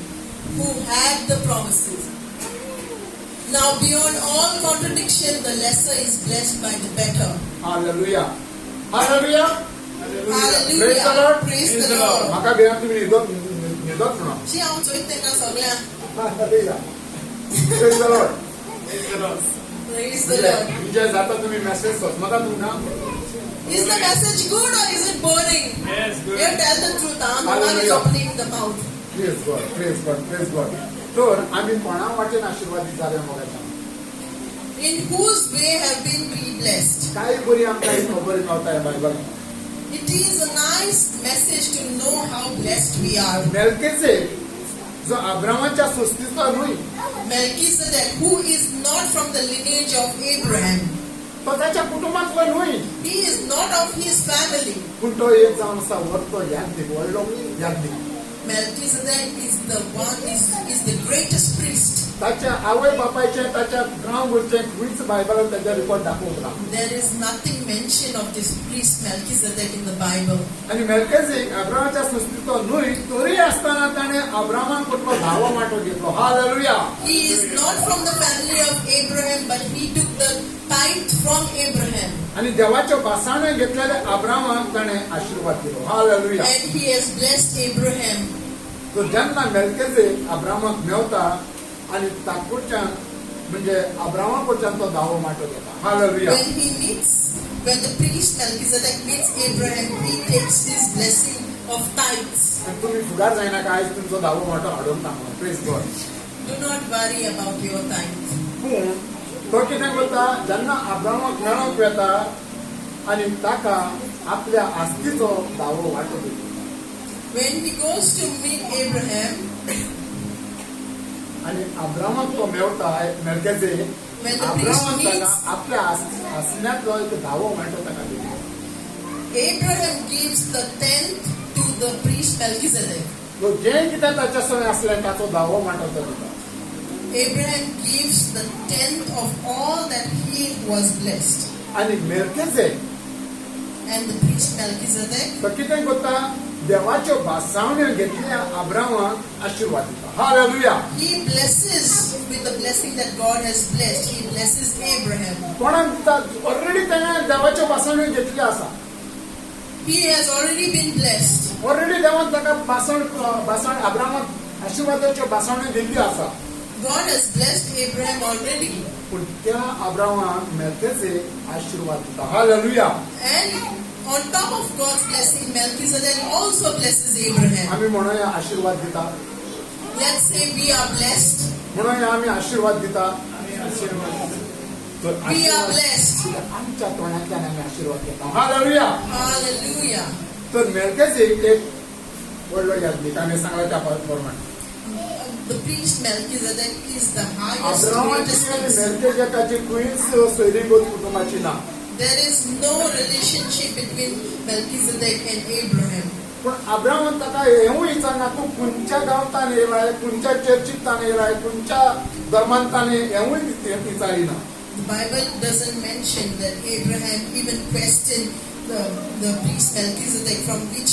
who had the promises. Now beyond all contradiction, the lesser is blessed by the better. Hallelujah. Hallelujah. Hallelujah. Praise the Lord. Praise the Lord. म्हाका Ben तुमी न्हिदत म्हणा. See how तेका सगळ्यांक. Hallelujah. Praise the Lord. Praise the Lord. विजय जाता तुमी message सोचमता तुमकां. Is the message good or is it boring? Yes, good. You tell the truth. No one is Hallelujah. opening the mouth. Praise God. Praise God. Praise God. तर आमी कोणा वाटेन आशिर्वादीत जाले मोगाच्यान. In whose way have been we blessed? काय बरी आमकां ही खबर गावता ह्या बायबलान. It is a nice message to know how blessed we are. मेल्किसेदेक जो अब्रामाच्या सोस्तीचो न्हय, Melchizedek, who is not from the lineage of Abraham, तो ताच्या कुटुंबातलो न्हय, he is not of his family. पूण तो एक जावन आसा व्हडलो याज्ञीक, व्हडलो Yagnik. Melchizedek is the one, is the greatest priest. ताच्या आवय बापायचे, ताच्या गांव गोंयचे खंयच बायबलान ताचे रिकॉर्ड दाखोवंक ना. There is nothing mention of this priest Melchizedek in the Bible. आनी मेल्किसेदेक अब्रामाच्या सोस्तीचो न्हय, तरी आसतना ताणें अब्रामान कडलो 10वो वांटो घेतलो. Hallelujah. He is not from the family of Abraham, but he took the tithe from Abraham. आनी देवाच्यो बासाणय घेतलेले अब्रामाक ताणें आशिर्वाद दिलो. Hallelujah. And he has blessed Abraham. तो जेन्ना मेल्किसेदेक अब्रामाक मेवता आनी ताकडच्यान म्हणजे अब्रामा कडच्यान तो 10वो वांटो घेता. Hallelujah. When he meets when the priest Melchizedek meets Abraham, he takes his blessing of tithes. आणि तुम्ही फुगार जायनाका आयज तुमचो धावो वाटो हाडून तांबो praise God. Do not worry about your tithes. पूण तो कितें करता जेन्ना अब्रामाक मेळोंक येता आनी ताका आपल्या आस्तीचो दावो वांटो दिता. When he goes to meet Abraham, आनी अब्रामाक तो मेळटा मेलकीसेदेक when the अब्रामाक priest ताका meets, आपल्या आसण्यातलो एक दावो वांटो ताका दिता. Abraham gives the tenth to the priest Melchizedek. तो जें कितें ताचे सवय आसलें ताचो दावो वांटो तो दिता. Abraham gives the tenth of all that he was blessed. आनी मेलकीसेदेक And the priest Melchizedek, तो कितें करता देवाच्यो भासावण्यो घेतल्या अब्रामाक आशिर्वाद दिता. Hallelujah. he blesses with the blessing that God has blessed. He blesses Abraham. कोणाक दिता ऑलरेडी ताणें देवाच्यो भासावण्यो घेतल्यो आसा. He has already been blessed. Already देवान ताका भासावण अब्रामाक आशिर्वादाच्यो भासावण्यो दिल्ल्यो आसा. God has blessed Abraham already. पूण त्या अब्रामाक मेलकीसेदेक आशिर्वाद दिता. Hallelujah. And on top of God's blessing, Melchizedek also blesses Abraham. आमी म्हणूया आशिर्वाद दिता. Let's say we are blessed. म्हणूया आमी आशिर्वाद दिता. तर We are blessed. आमच्या तोंडांतल्यान आमी आशिर्वाद घेता. हालेलुया. Hallelujah. तर मेलकीसेदेक एक व्हडलो याजक आमी सांगला त्या प्रमाणे The priest Melchizedek is the highest, greatest अब्रामाची आनी person. मेलकीसेदेकाची खंयच सोयरीगत कुटुंबाची ना. There is no relationship between Melchizedek and Abraham. पण अब्रामान ताका हेवूय विचारना तूं खंयच्या गांवतान येयलाय, खंयच्या चर्चींतान येयलाय, खंयच्या धर्मांतान हेवूय विचारिना. The Bible doesn't mention that Abraham even questioned the priest Melchizedek from which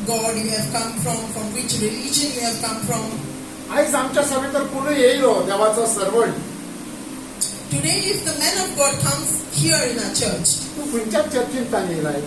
God you have come from which religion you have come from. आयज आमच्या सभेत तर कोणूय येयलो देवाचो servant. Today, if the man of God comes here in our church, तूं खंयच्या चर्चींतान येयलाय,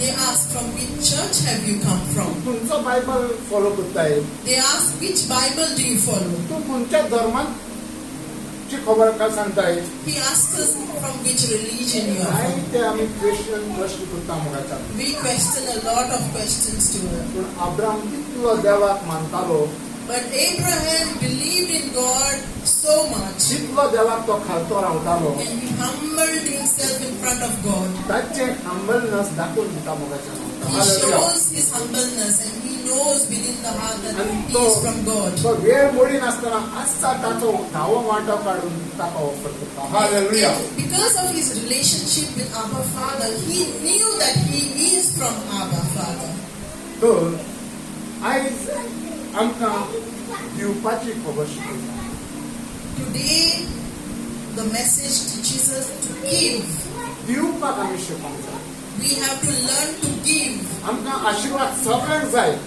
they ask, from which church have you come from? खंयचो बायबल फॉलो करताय, They ask, which Bible do you follow? तूं खंयच्या धर्माची खबर काय सांगताय. He asks us from which religion you are I from. ते आमी प्रश्न करता मोगाच्या. We question a lot of questions to her. पूण अब्राम कितलो देवाक मानतालो, But Abraham believed in God so much, कितलो देवाक तो खालतो रावतालो, and he humbled himself in front of God. ताचे हंबलनेस दाखोवन दिता मोगाच्या. He hallelujah. shows his humbleness, and he knows within the heart that आनी he तो is from God. तो वेळ मोडी नासतना आसता ताचो धावो वांटो काडून ताका ऑफर करता. Hallelujah. And because of his relationship with Abba Father, he knew that he is from Abba Father. तर आयज आमकां दिवपाची खबर शिकयता. Today, the message teaches us to give. दिवपाक आमी शिकूंक जाय. We have to learn to give. आमकां आशिर्वाद सगळ्यांक जाय,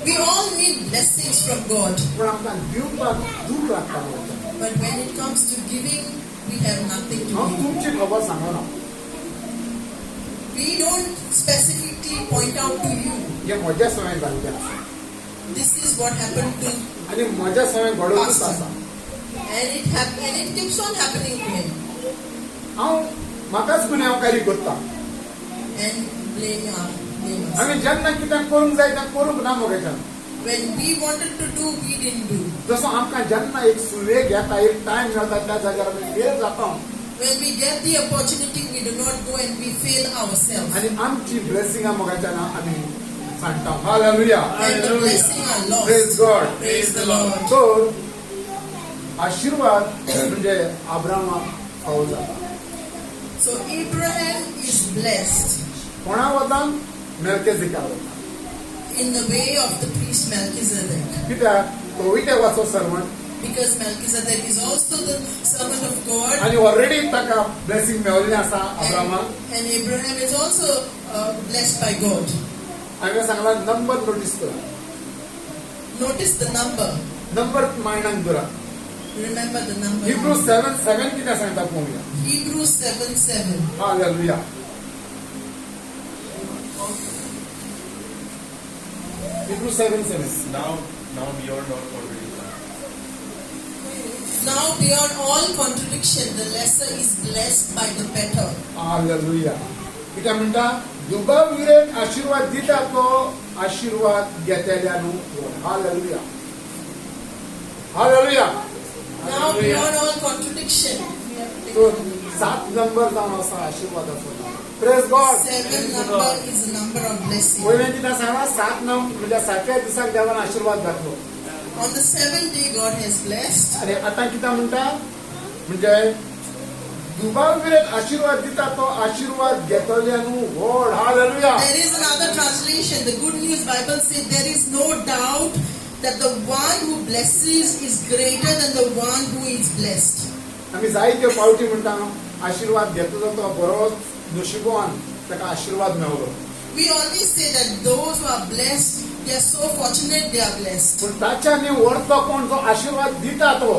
We all need blessings from God. पूण आमकां दिवपाक दूख लागता मोगाच्या. But when it comes to giving, we have nothing to हांव give. तुमची खबर सांगना. We don't specifically point out to you, हे म्हज्या सवय जाल्लें आसा this is what happened to, आनी म्हज्या सवय घडोवनूच आसा. and it keeps on happening to him. हांव म्हाकाच गुन्यांवकारी करता. And blame us. आमी जेन्ना कितें करूंक जाय तें करूंक ना मोगाच्या. When we wanted to do, we didn't do. जसो आमकां जेन्ना एक सुवेग येता, एक टायम मेळटा, त्या जाग्यार आमी फेल जाता When we get the opportunity, we do not go and we fail ourselves. आनी आमची ब्लेसिंगां मोगाच्या आमी सांगता. Hallelujah. And the blessing are lost. Praise God. Praise the Lord. तर आशिर्वाद म्हणजे अब्रामाक फावो जाता. So Abraham is blessed कोणा वतान मेलकीसेदेका वतान. in the way of the priest Melchizedek. कित्याक तोय देवाचो servant Because Melchizedek is also the servant of God. आनी already ताका ब्लेसिंग मेळिल्लें आसा अब्रामाक. And Abraham is also blessed by God. हांवें सांगलां नंबर नोटीस कर. Notice the number. नंबर मायंडाक दवरा. Remember the number. हिब्रू 7:7 कितें सांगता पळोवया. Hebrews 7:7. Hallelujah. Hebrew 7:7. Now we are not already. Now beyond all contradiction, the lesser is blessed by the better. Hallelujah. कित्याक म्हणटा दुबाविरेक आशीर्वाद दिता तो आशीर्वाद घेतल्यानु hallelujah. Hallelujah. Now beyond all contradiction, तो 7 नंबर जावन आसा आशीर्वादाचो. Praise God. 7 number is a number of blessing. पयलें कितें सांगला 7 नंबर म्हणजे 7व्या दिसाक देवान आशीर्वाद घातलो. On the 7th day, God has blessed. आणि आता कितें म्हणटा म्हणजे दुबाविरेक आशीर्वाद दिता तो आशीर्वाद घेतल्यानु व्हड. Hallelujah. There is another translation. The Good News Bible says there is no doubt that the one who blesses is greater than the one who is blessed. आमी जायत्यो फावटी म्हणटा आशीर्वाद घेतलो तो बरोच नशिबवान ताका आशीर्वाद मेळलो. We always say that those who are blessed, they are so fortunate they are blessed. पूण ताच्या न्ही व्हड तो कोण जो आशीर्वाद दिता तो.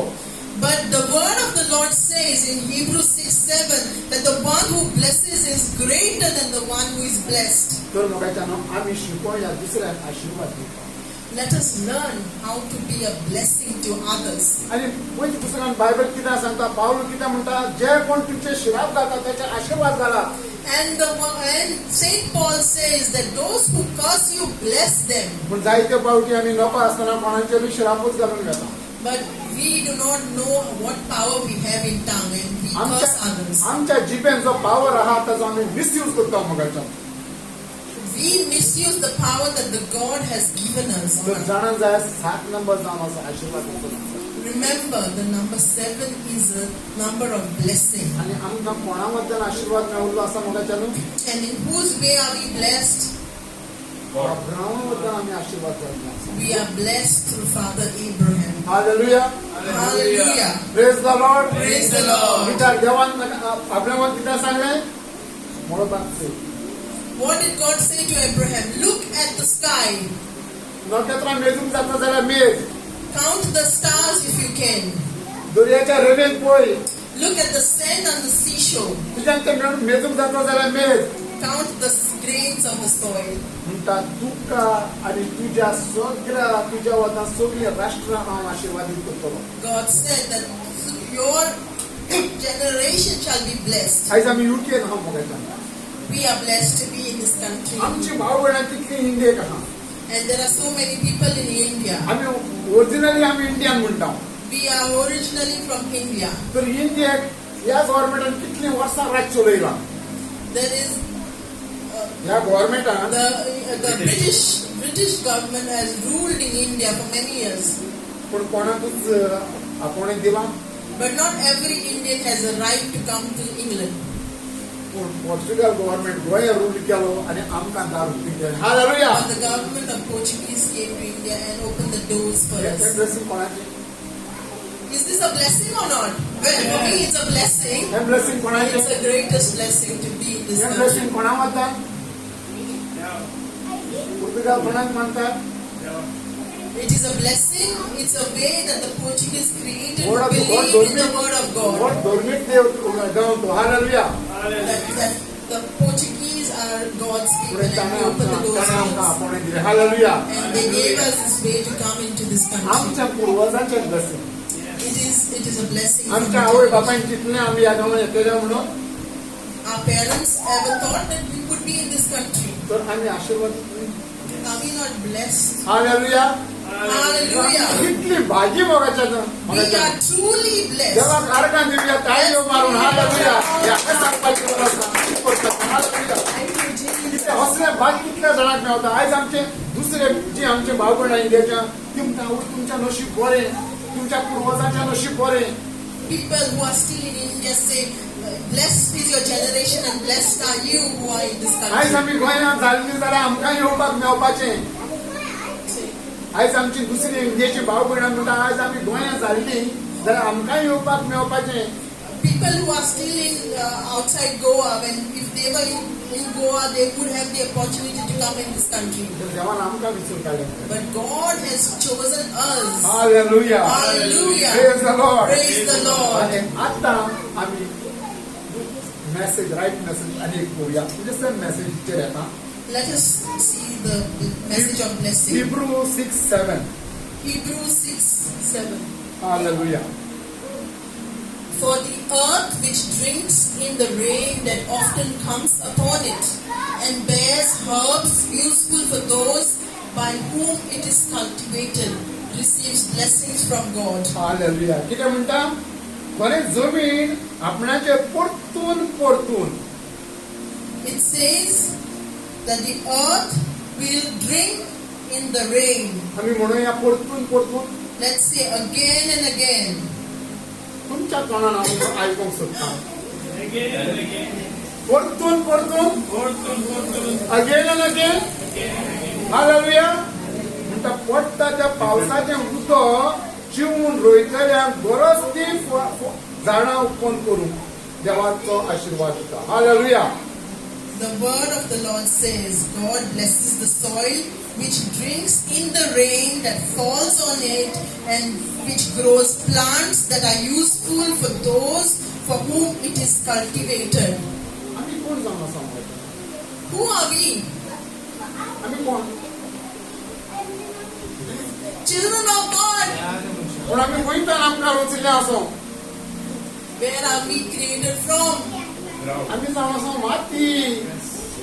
But the word of the Lord says in Hebrews 6:7 that the one who blesses is greater than the one who is blessed. तर मोगाच्यानो आमी शिकोया दुसऱ्याक आशीर्वाद दिवपाक. Let us learn how to be a blessing to others. आनी पयलीं पुस्तकान Bible कितें सांगता पावल कितें म्हणटा जे कोण तुमचे शिराप घालता ताचे आशीर्वाद घाला. And Saint Paul says that those who curse you, bless them. पूण जायत्यो फावटी आमी नोको आसतना कोणाचेरूय शिरापूच घालून घेता. But we do not know what power we have in tongue and we curse others. आमच्या जिबेन जो पावर आहा ताचो आमी मिसयूज करता मोगाच्यान. We misuse the power that the God has given us. तर जाणा जाय 7 नंबर जावन आसा आशीर्वादाचो. Remember, the number 7 is a number of blessing. आनी आमकां कोणा बद्दल आशीर्वाद मेळिल्लो आसा मोगाच्यान And in whose way are we blessed? अब्राहमा बद्दल आमी आशीर्वाद घेतलो आसा. We are blessed through Father Abraham. Hallelujah. Hallelujah. Praise the Lord. Praise the Lord. कित्याक देवान अब्राहमाक कितें सांगलें मळबाक चल. What did God say to Abraham? Look at the sky. नखेत्रां मेजूंक जाता जाल्यार मेज. Count the stars if you can. दर्याच्या रेवेक पळय. Look at the sand on the seashore. तुज्यान ते मेजूंक जाता जाल्यार मेज. Count the grains of the soil. म्हणटा तुका आनी तुज्या सगळ्या तुज्या वता सगळी राष्ट्रां हांव आशीर्वादीत करतलो. God said that your generation shall be blessed. आयज आमी युकेन आहा मोगाच्यान. We are blessed to be in this country. आमची भाव भयणां कितली इंडियेक आहा. And there are so many people in India. आमी ओरिजिनली आमी इंडियन म्हणटा. We are originally from India. तर इंडियेक ह्या गव्हर्मेंटान कितली वर्सां राज्य चलयलां. There is ह्या गव्हर्मेंटान the British government has ruled in India for many years. पूण कोणाकूच आपणे दिलां. But not every Indian has a right to come to England. पूण पोर्चुगल गव्हर्मेंट गोंय रूल केलो आनी आमकां दार दिले. Hallelujah. But the government of Portuguese came to India and opened the doors for us. Blessing कोणाची. Is this a blessing or not? Well, for me it's a blessing. हे blessing कोणाची. It's the greatest blessing to be in this हे country. Blessing कोणा वता. पोर्तुगाल कोणाक मानतात. It is a blessing. It's a way that the Portuguese created Word to of God, believe in the word of God. व्हड धर्मीक देव गांव तो. Hallelujah. That the Portuguese are God's people पुढे and ताणें we open the doors आमकां for us. आपणे दिले. Hallelujah. And they gave us this way to come into this country. आमच्या पूर्वजांचे blessing. It is a blessing. from आमच्या the आवय Lord. बापायन चिंतलें आमी ह्या गांवांत येतले म्हणून. Our parents ever thought that we would be in this country. तर आमी आशीर्वाद. Are we not blessed? Hallelujah. Hallelujah. कितली भाजी मोगाच्यान. We are truly blessed. देवाक आर्गां दिवया ताळयो मारून. हालेलुया. ह्या सांगपाची गरज ना. हालेलुया. कितले हसले भाग कितल्या जाणांक मेवता. आयज आमचे दुसरे जी आमचे भाव भयणां इंडियाच्या तुमकां तुमच्या नशीब बरें. तुमच्या पूर्वजांचें नशीब बरें. People who are still in India say, blessed is your generation and blessed are you who are in this आयज country. आमी गोंयांत जाल्लीं जाल्यार आमकां येवपाक मेवपाचें. आयज आमची दुसरी इंडियेची भाव भयणां म्हणटा आयज आमी गोंयांत जाल्लीं जाल्यार आमकां येवपाक मेवपाचें. People who are still in outside Goa, when if they were in Goa, they would have the opportunity to come in this country. देवान आमकां विचार काडलें. But God has chosen us. Hallelujah. Hallelujah. Praise the Lord. Praise the Lord. आनी आतां आमी message riot message आनी एक पळोवया. दुसऱ्या मेसेजीचेर येता. Let us see the message of blessing. Hebrews 6:7. Hebrews 6:7. Hallelujah. For the earth which drinks in the rain that often comes upon it, and bears herbs useful for those by whom it is cultivated, receives blessings from God. Hallelujah. कितें म्हणटा? कोणे जमीन आपणाचे परतून परतून. It says that the earth will drink in the rain. आम्ही म्हणूया परतून परतून. Let's say again and again. तुमच्या तोंडान हांव आयकूंक सोदतां. परतून परतून. Again and again. हालेलुया. म्हणटा पडटा त्या पावसाचें उदक चिवून रोयतल्यांक बरोच ती झाडां उत्पन्न करूंक देवाचो आशीर्वाद दिता. Hallelujah. The word of the Lord says, God blesses the soil which drinks in the rain that falls on it and which grows plants that are useful for those for whom it is cultivated. आमी कोण जावन आसा? Who are we? आमी कोण? Children of God. पूण आमी वयता आमकां रचलें आसो. Where are we created from? आमी जावन आसा माती.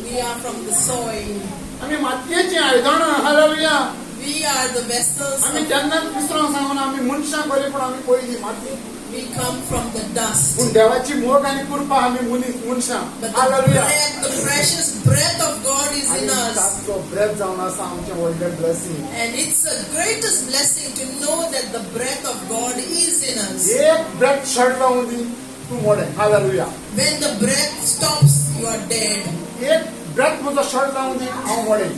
We are from the soil. आमी मातयेची आयदनां. Hallelujah. We are the vessels. आमी केन्नाच विसरूंक सांगूना आमी मनशां बरी पूण आमी पयलीं माती. We come from the dust. पूण देवाची मोग आनी कृपा आमी मनशां. But hallelujah. the precious breath of God is in us. ताचो ब्रेथ जावन आसा आमचें व्हडलें blessing. And it's the greatest blessing to know that the breath of God is in us. एक ब्रेथ शर्ट लावून दी तूं मोडें. Hallelujah. When the breath stops, you are dead. एक ब्रेथ म्हजो शर्ट लावून दी हांव मोडें.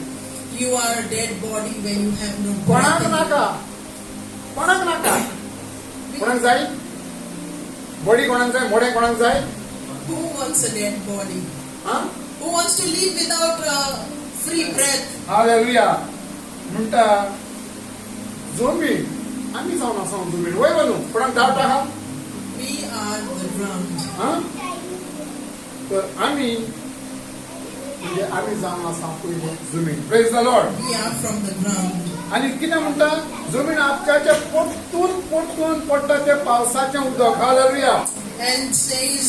You are a dead body when you have no कोणाक breath. नाका. कोणाक नाका. कोणाक जाय? बॉडी कोणाक जाय? मोडें कोणाक जाय? Who wants a dead body? हां? Who wants to live without free breath? Hallelujah. म्हणटा जमीन आमी जावन आसा जमीन. वयर न्हू कोणाक डावट आहा? We are the ground. हां? तर आमी म्हणजे आमी जावन आसा पयलीं जमीन. Praise the Lord. We are from the ground. आनी कितें म्हणटा? जमीन आपल्याचे परतून परतून पडटा ते पावसाचें उदक. Hallelujah. And says,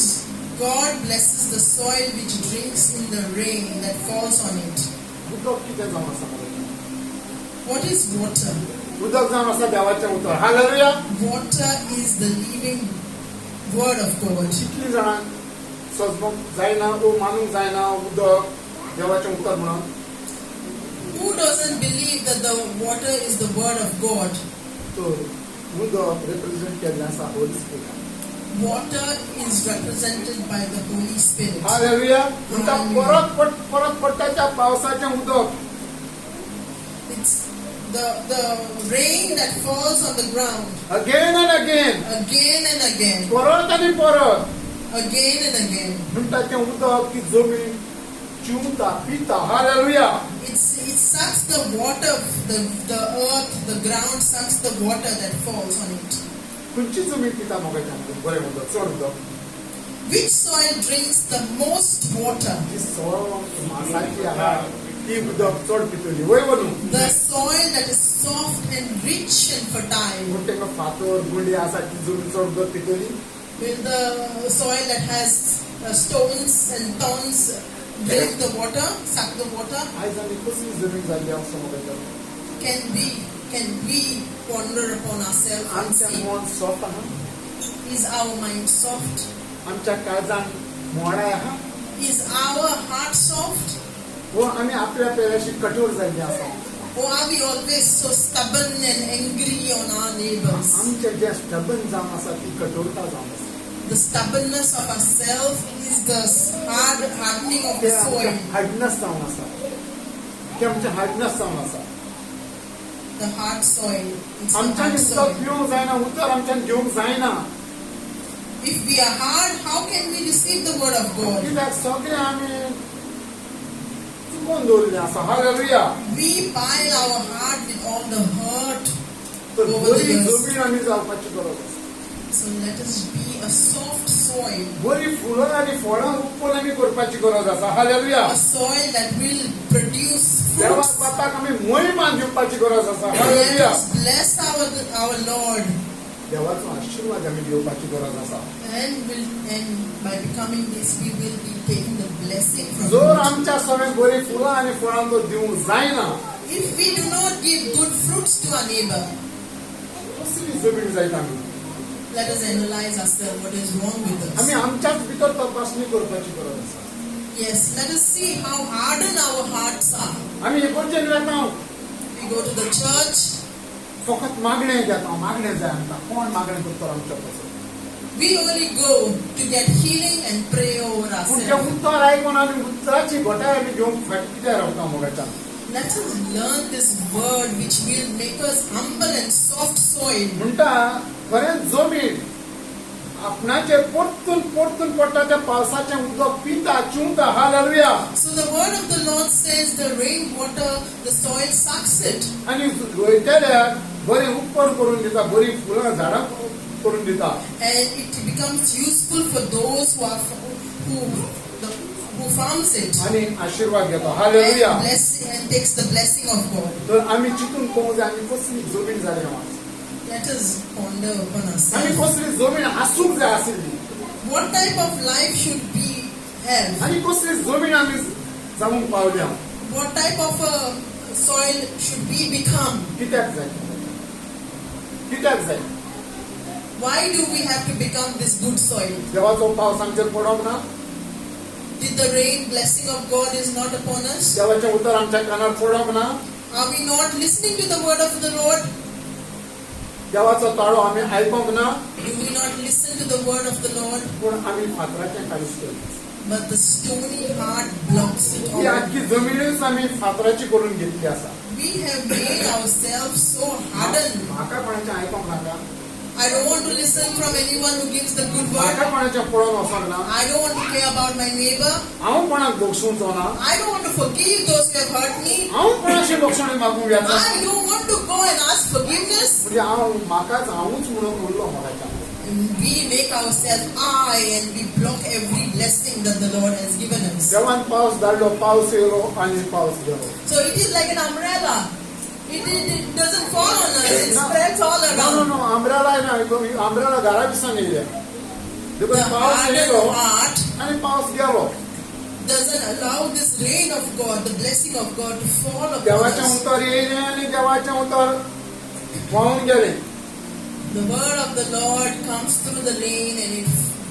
God blesses the soil which drinks in the rain that falls on it. उदक कितें जावन आसा मरे? What is water? उदक जावन आसा देवाचें उदक. Hallelujah. Water is the living word of God. कितलीं जाणांक सजमूक जायना वो मानूंक जायना उदक देवाचें उदक म्हणून? Who doesn't believe that the water is the word of God? तर उदक रिप्रेझेंट केल्लें आसा Holi spirit. Water is represented by the Holy Spirit. Hallelujah. म्हणटा परत पडटा त्या पावसाचें उदक. It's the rain that falls on the ground again and again. again and again, परत आनी परत. again and again. म्हणटा तें उदक ती जमीन चिवता पिता. Hallelujah. It sucks the water, the earth, the ground sucks the water that falls on it. खंयची जमीन पिता मोगाच्यान बरें उदक चड उदक? Which soil drinks the most water? जी मासाची आहा ती उदक चड पितली. वय न्हू. The soil that is soft and rich and fertile. पूण तेका फातर गुंडी आसा ती जमीन चड उदक पितली. Will the soil that has stones and thorns drink the water, suck the water? आयज आमी कसली जमीन जाल्ली आसा मोगाच्यान? Can we ponder upon ourselves and आमचें see, मन सॉफ्ट आहा? is our mind soft? आमच्या काळजान मोडाय आहा? Is our heart soft? वो आमी आपल्या पेल्याशी कठोर जाल्ली आसा? Or are we always so stubborn and angry on our neighbors? आमचें जें स्टबन जावन आसा ती कठोरता जावन आसा. The stubbornness of ourselves is the hardening of the तें soil. आमचें हार्डनस जावन आसा. तें आमचें हार्डनस जावन आसा. The hard soil. It's the आमच्यान hard उदक soil. पिवंक जायना, उतर आमच्यान घेवंक जायना. If we are hard, how can we receive the word of God? कित्याक सगळें आमी चुकोवन दवरलें आसा. Hallelujah. We pile our heart with all the hurt. तर Over the बरी years. जमीन आमी जावपाची गरज आसा. So let us be a soft soil. बरी फुलां आनी फळां उत्पन्न आमी करपाची गरज आसा. Hallelujah. A soil that will produce देवाक fruits. बापाक आमी महिमा दिवपाची गरज आसा. Let hallelujah. us bless our Lord. देवाचो आशीर्वाद आमी घेवपाची गरज आसा. And by becoming this, we will be taking the blessing from जर God. आमच्या सगळ्यांक बरी फुलां आनी फळां जर दिवंक जायना, If we do not give good fruits to our neighbor, कसली जमीन जायत आमी? let us analyze ourselves what is wrong with us. आमी आमच्याच भितर तपासणी करपाची गरज आसा. Yes, let us see how hardened our hearts are. आमी इगर्जेन वेता, We go to the church, फकत मागणें घेता, मागणें जाय आमकां. कोण मागणें करता आमच्या पासून? we only go to get healing and pray over पूण तें ourselves. उतर आयकून आमी उतराची घोटाय आमी घेवंक फाटीं कित्याक रावता मोगाच्यान? Let us learn this word which will make us humble and soft soil. म्हणटा खरेंच जमीन आपणाचेर परतून परतून पडटा त्या पावसाचें उदक पिता चिंवता. Hallelujah. So the word of the Lord says the rain water, the soil sucks it. आनी रोयतेल्याक बरें उपकार करून दिता, बरीं फुलां झाडां करून दिता. And it becomes useful for those who farms it. आनी आशीर्वाद घेता. Hallelujah. And takes the blessing of God. तर आमी चिंतून पळोवंक जाय आमी कसली जमीन जाली हांव. Let us ponder upon आमी ourselves. कसली जमीन आसूंक जाय आशिल्ली, What type of life should we have? आनी कसली जमीन आमी जावंक पावल्या. What type of soil should we become? कित्याक जाय? कित्याक जाय? Why do we have to become this good soil? देवाचो पावस आमचेर पडोंक ना? Did the rain blessing of God is not upon us? देवाचें उतर आमच्या कानार पडोंक ना? Are we not listening to the word of the Lord? देवाचो ताळो आमी आयकोंक ना? Do we not listen to the word of the Lord? पूण आमी फातराचें काडून केलें. But the stony heart blocks it he all. आख्खी जमीनच आमी फातराची करून घेतली आसा. We have made ourselves so hardened. म्हाका कोणाचें आयकोंक नाका, I don't want to listen from anyone who gives the good म्हाका word. कोणाचें पळोवन वचोंक ना, I don't want to care about my neighbor. हांव कोणाक दोगसूंचो ना, I don't want to forgive those who have hurt me. हांव कोणाची दोगसणी मागूंक येता. I don't want to go and ask forgiveness. म्हणजे हांवूच म्हणून उरलो म्हाका. We make ourselves I and we block every blessing that the Lord has given us. देवान पावस धाडलो, पावस येयलो आनी पावस गेलो. So it is like an umbrella. It doesn't fall on us. It spreads all around. No, umbrella घरा दिसान येयल्या. The देखून पावस येयलो hardened heart आनी पावस गेलो. doesn't allow this rain of God, the blessing of God to fall upon देवाचें us. उतर येयलें आनी देवाचें उतर व्हांवून गेलें. The word of the Lord comes through the rain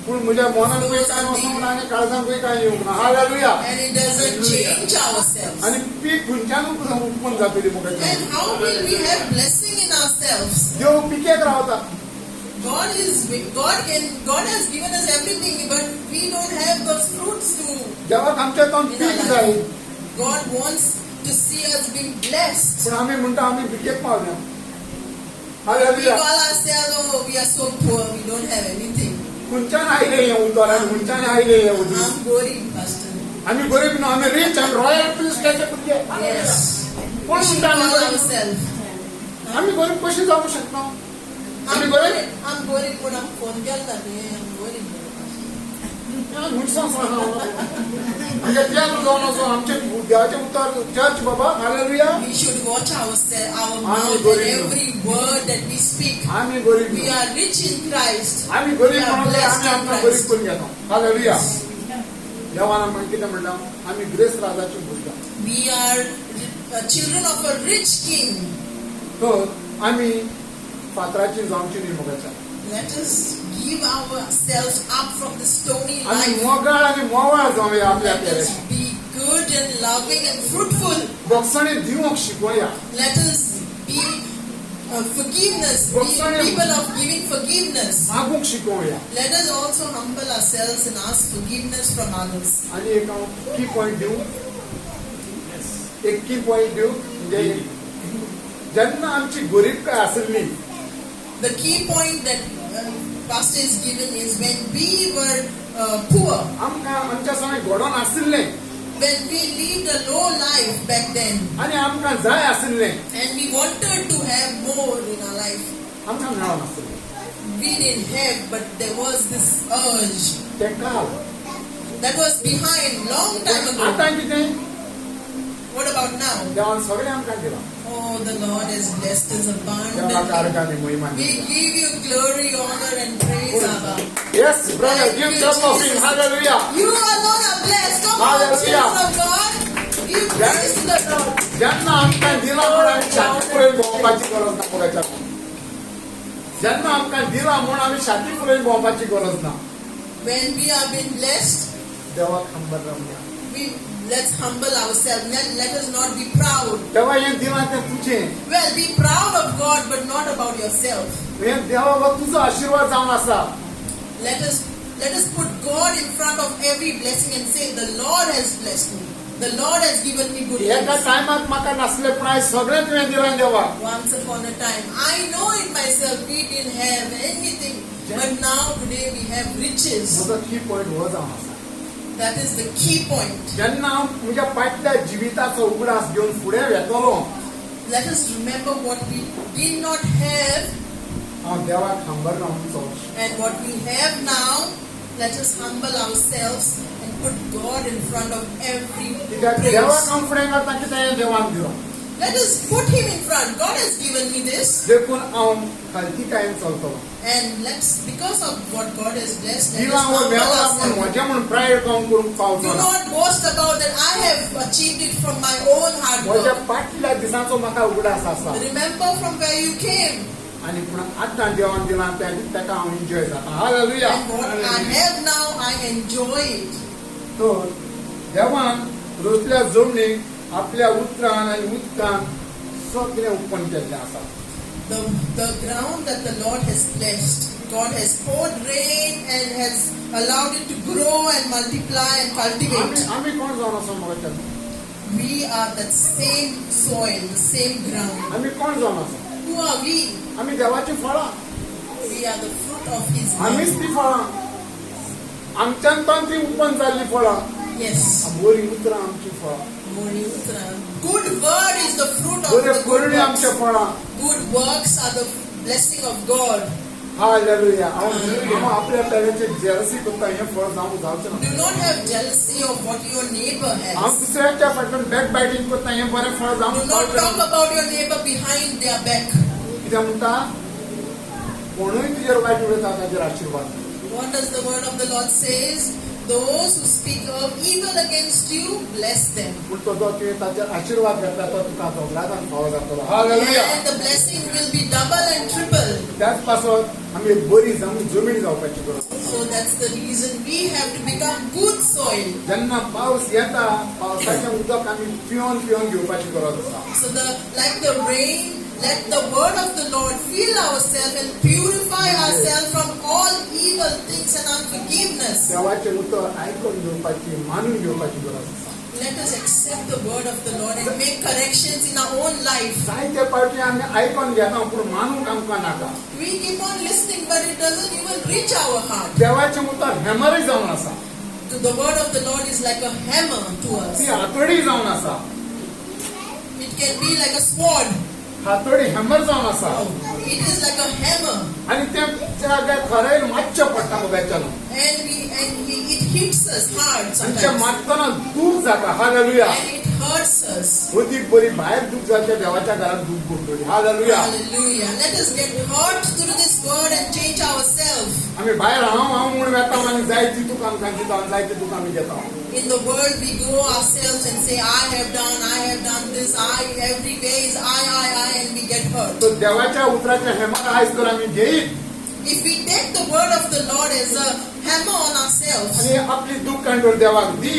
पूण म्हज्या मनाकूय कांय वचोंक ना आनी काळजांकूय कांय येवंक ना. Hallelujah. and it doesn't change ourselves. आनी पीक खंयच्यान उत्पन्न जातली म्हाका? And how will we have blessing in ourselves? देव पिकेक रावता. God has given us everything, but we don't have those fruits to. देवाक आमच्या हातान in पीक our जाय, life. God wants to see us being blessed. पूण आमी म्हणटा आमी पिकेक पावल्या. We hallelujah. call ourselves, oh, we are so poor, we don't have anything. खंयच्यान आयलें हें उतर आनी खंयच्यान आयलें हें उदक? I'm worried, Pastor. आमी गरीब न्हू, आमी रीच आमी रॉयल प्रिस्टाचे भुरगे. Yes. कोण We should म्हणटा आमी call गरीब? ourselves. आमी गरीब कशी जावंक शकना? आमी I'm गरीब? worried. I'm worried, but I'm phone केला रे. I'm worried. म्हणटा आमच्या त्याग जावन वचो आमचे देवाचें उतर church Baba. Hallelujah. We should watch ourselves, our Amen. mouth, and every word that we speak. आमी गरीब We न्हू. are rich in Christ. आमी गरीब We are म्हणून blessed आमी in आमकां Christ. गरीब करून घेता. हालेलुया. देवान आमकां कितें म्हणटा? आमी ग्रेस राजाची भुरगां. We are children of a rich king. तर आमी फातराची जावची न्ही मोगाच्या. Let us give ourselves up from the stony आमी life. मोगाळ आनी मोवाळ जावया आपल्या Let us पेरेच्या. be good and loving and fruitful. बोगसणी दिवंक शिकोया. Let us be forgiveness. Be people of giving forgiveness. मागूंक शिकोया. Let us also humble ourselves and ask forgiveness from others. आनी एक हांव की point दिवं. एक की पॉयंट दिवं म्हणजे जेन्ना आमची गरीबकाय आसली, The key point that Pastor is given is when we were poor, आमकां आमच्या सगळें घडोवन आशिल्लें when we lived a low life back then, आनी आमकां जाय आशिल्लें and we wanted to have more in our life. आमकां मेळनासलें. We didn't have, but there was this urge तें काल. that was behind long time ago. आतां कितें? What about what now? देवान सगळे आमकां दिला. Oh, the Lord has blessed us देवा abundantly. कारकांनी महिमा We दिली. give you glory, honor, and praise, Abba. Yes, brother, give clap offering. Hallelujah. You alone are blessed. Come on, Hallelujah. children of God. Give praise to the Lord. ज्यांना आमकां दिला म्हणून आमी छाती फुलोवन भोंवपाची गरज ना पळयच्या. ज्यांना आमकां दिला म्हणून आमी छाती फुलोवन भोंवपाची गरज ना. When we have been blessed, देवाक खबर रावया. let's humble ourselves. Let us not be proud. देवा हें दिलां तें तुजें. Well, be proud of God, but not about yourself. हें देवा हो तुजो आशीर्वाद जावन आसा. Let us put God in front of every blessing and say, the Lord has blessed me. The Lord has given me good एका things. टायमाक म्हाका नासले पूण आयज सगळें तुवें दिलां देवा. Once upon a time, I know it myself, we didn't have anything. But now today we have riches. म्हजो की पॉयंट हो जावन आसा. That is the key point. जेन्ना हांव म्हज्या पाटल्या जिविताचो उगडास घेवन फुडें वेतलो, Let us remember what we did not have हांव देवाक खबर रावून चलचें. and what we have now. Let us humble ourselves and put God in front of every कित्याक praise. देवाक हांव फुडें घालता कितें हें देवान दिलां. Let us put Him in front. God has given me this. देखून हांव खालतीकायेन चलतलो. And because of what God has blessed, let दिलां us हो humble मेवला पूण ourselves. म्हजें म्हूण प्रायड काम करूंक Do पावचो ना. not boast about that I have achieved it from my own hard म्हज्या work. पाटल्या दिसांचो म्हाका उगडास आसा. Remember from where you came. आनी पूण आतां देवान दिलां तेका हांव एन्जॉय जाता. Hallelujah. And what I have now, I enjoy it. तो देवान रोसल्या जमनीक आपल्या उतरान आनी उदकान सगळें उत्पन्न केल्लें आसा. The ground that the Lord has blessed, God has poured rain and has allowed it to grow and multiply and cultivate. आमी कोण जावन आसा म्हाका? We are that same soil, the same ground. आमी कोण जावन आसा? Who are we? आमी देवाची फळां. We are the fruit of His आमीच name. ती फळां. आमच्यान ती उत्पन्न जाल्ली फळां. Yes. बरी उतरां आमची फळां. Good word is the fruit of बरे the good करुणी आमच्या works. फळां. Good works are the blessing of God. Hallelujah. हांव आपल्या तरेचे जेलसी करता हें फळ जावचें ना. Do not have jealousy of what your neighbor हांव has. दुसऱ्याच्या फाटल्यान बॅक बायटींग करता हें बरें फळ Do जावंक not talk पावचें. about your neighbor behind their back. कित्याक म्हणटा कोणूय तुजेर वायट उलयता ताजेर आशिर्वाद. What does the word of the Lord says? Those who speak of evil against you, bless them. पूण तो जो तुवें ताजेर आशिर्वाद घेतला तो तुका दोगलादान फावो जातलो. Hallelujah. And the blessing will be double and triple. त्याच पासत आमी बरी जमीन जावपाची गरज. So that's the reason we have to become good soil. जेन्ना पावस येता पावसाचें उदक आमी पिवन घेवपाची गरज आसा. So like the rain, let the word of the Lord fill ourselves and purify ourselves from all evil things and unforgiveness. देवाचें उतर आयकून घेवपाची मानून घेवपाची गरज आसा. Let us accept the word of the Lord and make corrections in our own life. जायते फावटी आमी आयकून घेता पूण मानूंक आमकां नाका. We keep on listening, but it doesn't even reach our heart. देवाचें उतर हेमरय जावन आसा. The word of the Lord is like a hammer to us. ती हातोडी जावन आसा. It can be like a sword. हातोडी हेमर जावन आसा. It is like a hammer. आनी तें जाग्यार खरें मातचें पडटा मोबायलच्यान. And it hits us hard आनी तें sometimes. मारतना दूख जाता. Hallelujah. And it hurts us. उदीक बरी भायर दूख जाता देवाच्या घरांत दूख पडटली. Hallelujah. Hallelujah. Let us get hurt through this word and change ourselves. आमी भायर हांव म्हूण वेता आनी जायती तुका आमकां दिता आनी जायती तुका आमी घेता. In the world we go ourselves and say, I have done this, every day is I, and we get hurt. तो देवाच्या उतराचें हेमर आयज तर आमी घेयत. If we take the word of the Lord as a hammer on ourselves, आनी आपली दूख कांडोर देवाक दी.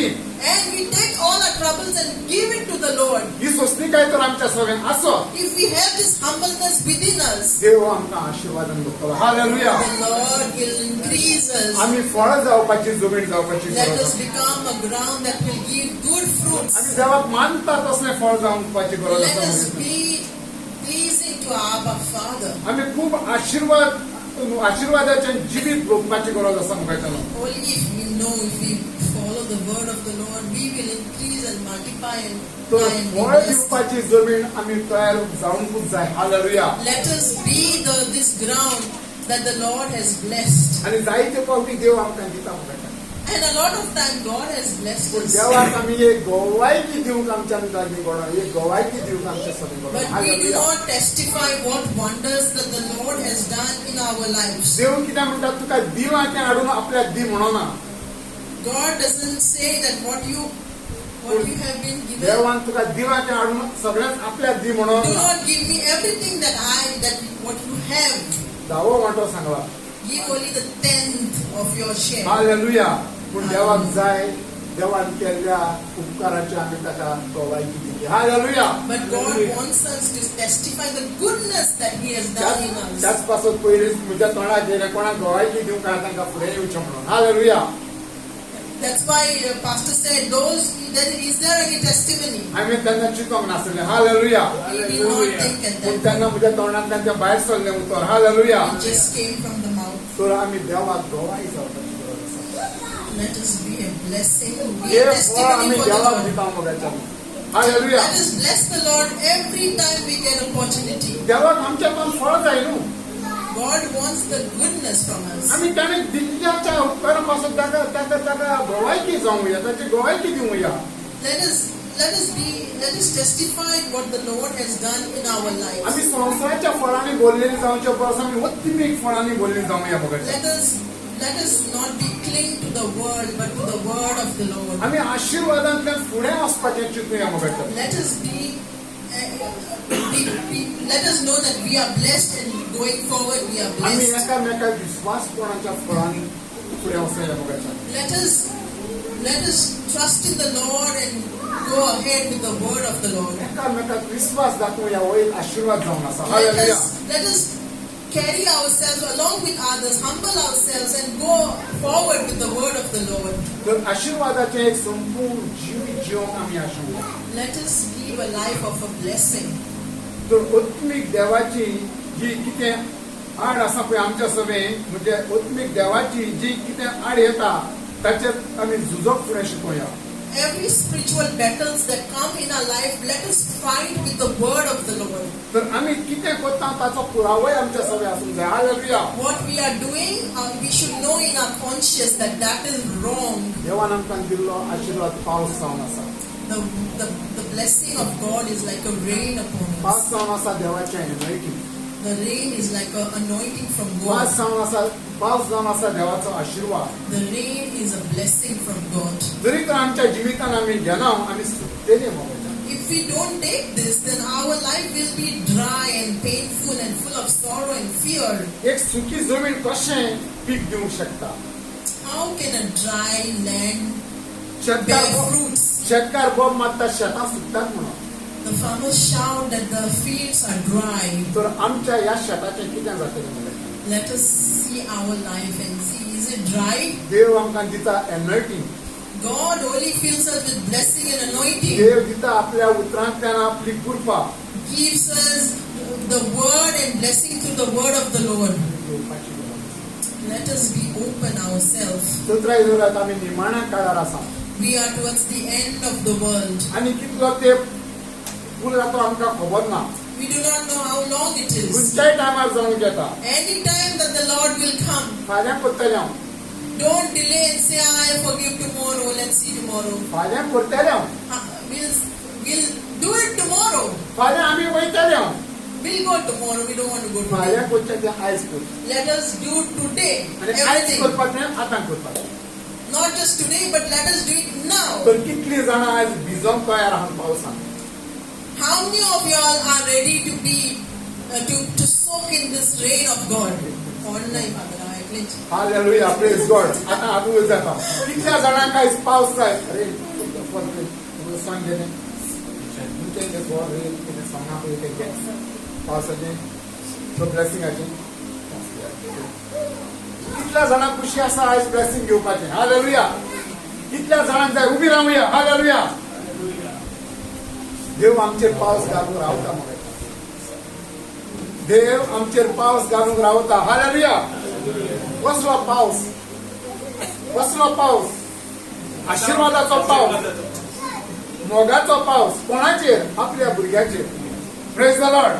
and we take all our troubles and give it to the Lord, ही सोसणीकाय तर आमच्या सगळ्यांक आसो. if we have this humbleness within us, देव आमकां आशिर्वादन करतलो. Hallelujah. the Lord will increase us. आमी फळां जावपाची जमीन जावपाची Let गरज us आसा. become a ground that will give good fruits. आमी देवाक मानता तसलें फळ जावपाची गरज Let us आसा. be pleasing to our Abba Father. आमी खूब आशिर्वादाचें जिवीत भोगपाची गरज आसा म्हाका. Only if we know, if we follow the word of the Lord, we will increase and multiply and तो fly and be फळ blessed. दिवपाची जमीन आमी तयार जावंकूच जाय. Hallelujah. Let us be this ground that the Lord has blessed. आनी जायते फावटी देव आमकां दिता म्हाका. And a lot of time God has blessed पूण us. देवाक आमी एक गोवायकी दिवंक आमच्या जागी घडोवन एक गोवायकी दिवंक आमच्या सगळे But घडोवन we do hallelujah. not testify what wonders that the Lord has done in our lives. देव कितें म्हणटा तुका दिवांचे हाडून आपल्याक दी म्हणोना. God doesn't say that what you have been given. देवान तुका दिवांचे हाडून सगळ्यांक आपल्याक दी Do म्हणोन not give me everything that what you have. दावो वांटो Sangla. Give only the 10th of your share. Hallelujah. पूण देवाक जाय देवान केल्ल्या उपकाराची आमी ताका गोवायकी दिली. Hallelujah. But God wants us to testify the goodness that He has done in us. त्याच पासून पयलींच म्हज्या तोंडाक गेले कोणाक गोवायकी दिवंक हांव तांकां फुडें येवचें म्हणून. Hallelujah. That's why Pastor said, is there any testimony? आमी तेन्ना चिंतोंक नासले. Hallelujah. He did not think at पूण that तेन्ना म्हज्या तोंडांतल्यान तें भायर सरलें उतर. Hallelujah. It just came from the mouth. तर आमी देवाक गोवाई जावपाची गरज आसा. Let us be a blessing, be hey a फळ testimony आमी for the देवाक Lord. दिता मोगाच्यान. Hallelujah. Let us bless the Lord every time we get opportunity. देवाक आमच्यातून फळ जाय न्हू. God wants the goodness from us. आमी ताणें दिल्ल्याच्या उपकारा पासून ताका गोवायकी जावंया ताची गोवायकी Divya. Let us testify what the Lord has done in our lives. आमी संवसाराच्या फळांनी बोललेली जावचे परस आमी उत्तमीक फळांनी बोललेली जावया मोगाच्यान. Let us not be cling to the world, but to the word of the Lord. आमी आशिर्वादांतल्यान फुडें वचपाचें चिंतुया मोगाच्यान. Let us know that we are blessed and going forward we are आमी blessed. एकामेकाक विश्वासपणाच्या फळांनी फुडें वचया मोगाच्यान. Let us trust in the Lord and go ahead with the word of the Lord. एकामेकाक विश्वास दाखोवया हो एक आशिर्वाद जावन आसा. Hallelujah. Let us carry ourselves along with others, humble ourselves and go forward with the word of the Lord. तर आशिर्वादाचें एक संपूर्ण जिवीत जिवंक आमी आशिल्लो. Let us live a life of a blessing. तर उत्तमीक देवाची जी कितें आड आसा पळय आमच्या सभेन म्हणजे उत्तमीक देवाची जी कितें आड येता ताचेर आमी झुजप फुडें शिकोया. Every spiritual battles that come in our life, let us fight with the word of the Lord. तर आमी कितें करता ताचो पुरावोय आमच्या सभेन आसूंक जाय. Hallelujah. What we are doing, we should know in our conscience that is wrong. देवान आमकां दिल्लो आशिर्वाद पावस जावन आसा. The blessing of God is like a rain upon पावस us. जावन आसा देवाचें एनॉयंटिंग. The rain is like an anointing from पावस God. जावन आसा देवाचो आशिर्वाद. The rain is a blessing from God. जरी तर आमच्या जिवितान आमी घेना आमी सुटलेली मोगाच्यान. If we don't take this, then our life will be dry and painful and full of sorrow and fear. एक सुकी जमीन कशें पीक दिवंक शकता. How can a dry land शेतकार bear fruits? शेतकार बोब मारता शेतां सुकतात म्हणून. The farmers shout that the fields are dry. तर आमच्या ह्या शेताचें कितें जातलें म्हणल्यार Let us see our life and see, is it dry? देव आमकां दिता एनॉयंटिंग. God only fills us with blessing and anointing. देव दिता आपल्या उतरांतल्यान आपली कृपा. Gives us the word and blessing through the word of the Lord. Let us be open ourselves. सतराय जोरात आमी निमाण्या काळार आसा. We are towards the end of the world. आनी कितलो तेंप उरला तो आमकां खबर ना. We do not know how long it is. खंयच्याय टायमार जावंक येता. Any time that the Lord will come. फाल्यां करतलें हांव. Don't delay and say, I'll forgive tomorrow, let's see tomorrow. फाल्यां करतलें हांव. We'll do it tomorrow. फाल्यां आमी वयतले हांव. We'll go tomorrow, we don't want to go today. फाल्यां करचें तें आयज कर. Let us do today आनी आयज everything. करपाक न्हय आतां करपाक. Not just today, but let us do it now. तर कितलीं जाणां आयज भिजोंक तयार आहात पावसान. How many of y'all are ready to be to soak in this rain of God? Online, Father, I pledge. Hallelujah, praise God. आतां आपूण जाता. कितल्या जाणांक आयज पावस जाय. अरे सांग गेलें. तुमचें तें गॉड रेन कितें सांगना पळय तें पावसाचें सो ब्लेसिंगाचें. कितल्या जाणांक खुशी आसा आयज ब्लेसिंग घेवपाचें. हालेलुया. कितल्या जाणांक जाय उबी रावया. हालेलुया. देव आमचेर पावस घालून रावता म्हणटा. देव आमचेर पावस घालून रावता. हालेलुया. कसलो पावस. कसलो पावस. आशिर्वादाचो पावस. मोगाचो पावस. कोणाचेर. आपल्या भुरग्याचेर. Praise the Lord.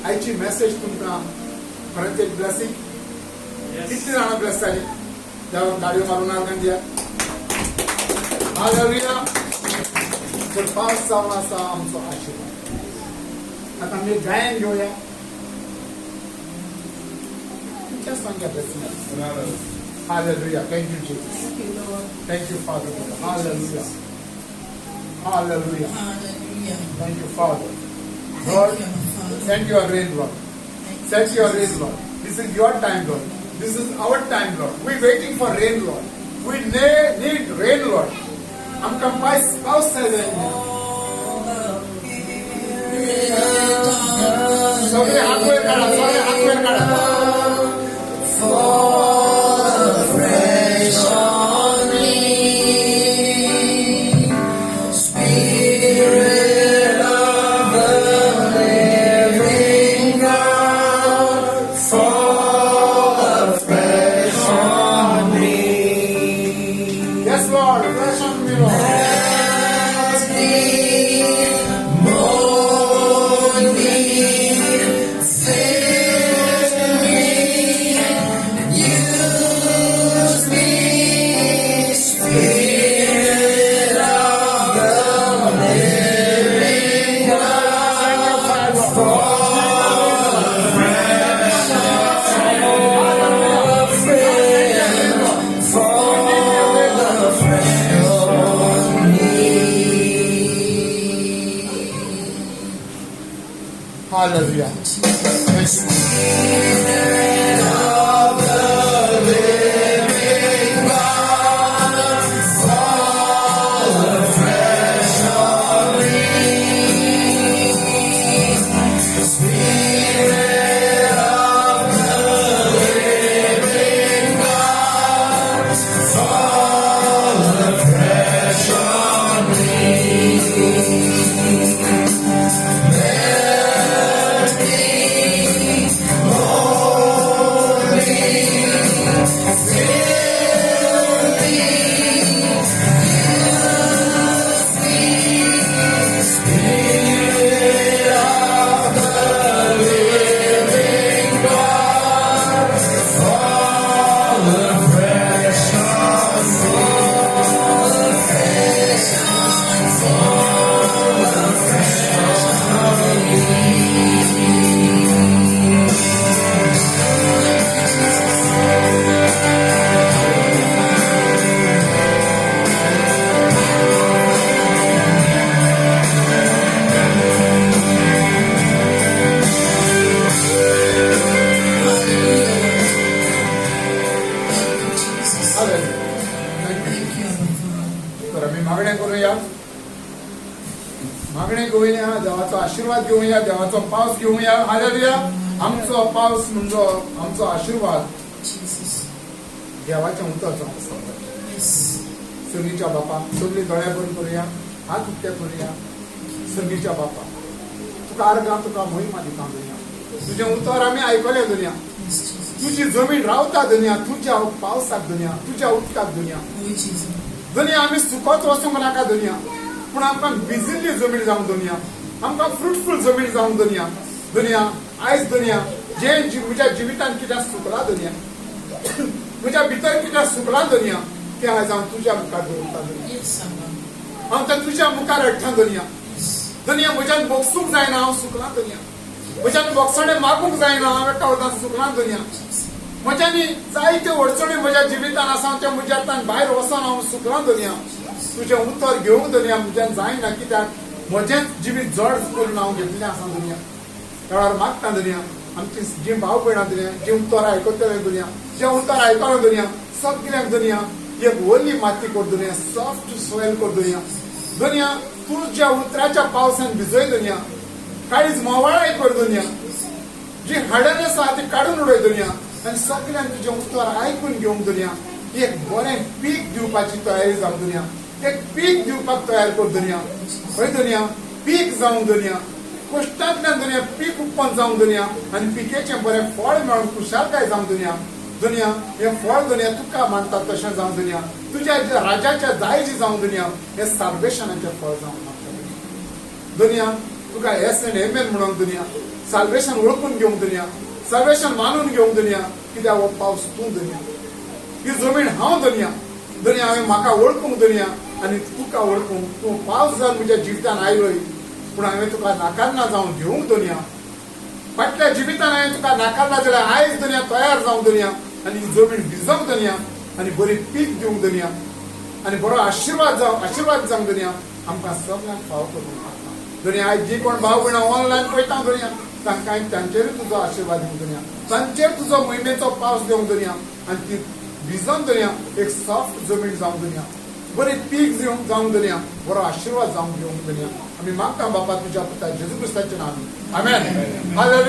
आयची मेसेज तुमकां खरेंच एक ब्लेसिंग. कितलीं जाणां ब्लेस जालीं. देवा गाडयो मारून दिया. हालेलुया. तर पावस जावन आसा आमचो आशिर्वाद. आता आमी गायन घेवया. Just one blessing. Hallelujah. Thank you, Jesus. Thank you, Father. Hallelujah. Hallelujah. Hallelujah. Thank you, Father. Lord, Thank you, Father. send your rain, Lord. Send your rain, Lord. This is your time, Lord. This is our time, Lord. We're waiting for rain, Lord. We need rain, Lord. आमकां पावस जाय जाय. सगळे हात वयर काढा. सगळे हात वयर काढा. Fresh on me, Spirit of the living God, fall afresh on me. Yes, Lord. Fresh on me, Lord. Let me mold me, fill me, use me, Spirit of the living God, fall afresh on me. Hallelujah. Thank you. मागणे घेऊया देवाचो आशीर्वाद घेऊया देवाचो पावस घेऊया. Hallelujah. आमचो पावस म्हणजे आमचो आशीर्वाद देवाच्या उतरचो आसा. सगळीच्या बापा सगळी दोळ्या बंद करूया. हात उक्ते करूया. सगळीच्या बापा तुका आर्गां तुका महिमा दिता दुनिया. तुझे उतर आमी आयकले दुनिया. तुझी जमीन रावता दुनिया. तुझ्या पावसाक दुनिया. तुझ्या उदकाक दुनिया. दुनिया आमी सुकत वचूंक नाका दुनिया. पूण आमकां भिजिल्ली जमीन जावं दुनिया. आमकां फ्रुटफूल जमीन जावं दुनिया. दुनिया आयज दुनिया जे म्हज्या जिवितान कितें सुकला दुनिया. म्हज्या भितर कितें सुकला दुनिया तें आयज हांव तुज्या मुखार दवरता दुनिया. हांव तें तुज्या मुखार हाडटा दुनिया. दुनिया म्हज्यान बोगसूंक जायना हांव सुकला दुनिया. म्हज्यान बोगसणे मागूंक जायना हांव एका वटान सुकला दुनिया. म्हज्यानी जायत्यो अडचणी म्हज्या जिवितान आसा त्या म्हज्यातल्यान भायर वचोन हांव सुकला दुनिया. तुजें उतर घेवंक दुनिया म्हज्यान जायना. कित्याक म्हजें जिवीत जड करून हांव घेतलें आसा दुनिया. त्या वेळार मागता दुनिया आमची जी भाव भयणां दुनिया जी उतर आयकतले दुनिया जे उतर आयकलो दुनिया सगळ्यांक दुनिया एक व्हडली माती कर दुनिया. सॉफ्ट सॉयल कर दुनिया. दुनिया तूं ज्या उतराच्या पावसान भिजय दुनिया. काळीज मोवाळाय कर दुनिया. जी हाडन आसा ती काडून उडय दुनिया. आनी सगळ्यांक तुजें उतर आयकून घेवंक दुनिया एक बरें पीक दिवपाची तयारी जावं दुनिया. एक पीक दिवपाक तयार कर दुनिया. खंय दुनिया पीक जावं दुनिया. कश्टांतल्यान दुनिया पीक उत्पन्न जावं दुनिया. आनी पिकेचें बरें फळ मेळून खुशालकाय जावं दुनिया. दुनिया हे फळ दुनिया तुका मानता तशें जावं दुनिया. तुज्या राजाच्या जायजी जावं दुनिया. हे साल्वेशनाचें फळ जावं मागता दुनिया. तुका येस एंड एमेन म्हणून दुनिया साल्वेशन ओळखून घेवंक दुनिया. साल्वेशन मानून घेवंक दुनिया. कित्याक हो पावस तूं दुनिया. ही जमीन हांव दुनिया दुनिया हांवें म्हाका वळखूंक दुनिया आनी तुका वळखूंक तूं पावस जावन म्हज्या जिवितान आयलोय पूण हांवें तुका नाकारना जावन घेवंक दुनिया फाटल्या जिवितान हांवें तुका नाकारला जाल्यार आयज दुनिया तयार जावंक दुनिया आनी ही जमीन भिजोवंक दुनिया आनी बरी पीक दिवंक दुनिया आनी बरो आशिर्वाद जावंक दुनिया आमकां सगळ्यांक फावो करूंक लागता दुनिया आयज जी कोण भाव भयणां ऑनलायन पळयता दुनिया तांकां तांचेरूय तुजो आशिर्वाद दिवंक दुनिया तांचेर तुजो म्हयनेचो पावस दिवंक दुनिया आनी ती भिजोवन दुनिया एक सॉफ्ट जमीन जावंक दुनिया बरी पीक जावंक दुनिया बरो आशिर्वाद जावंक घेवंक दुनिया आमी मागता बापा तुज्या पुता जेजू क्रिस्ताचें नांवान आमेन हालेलुया.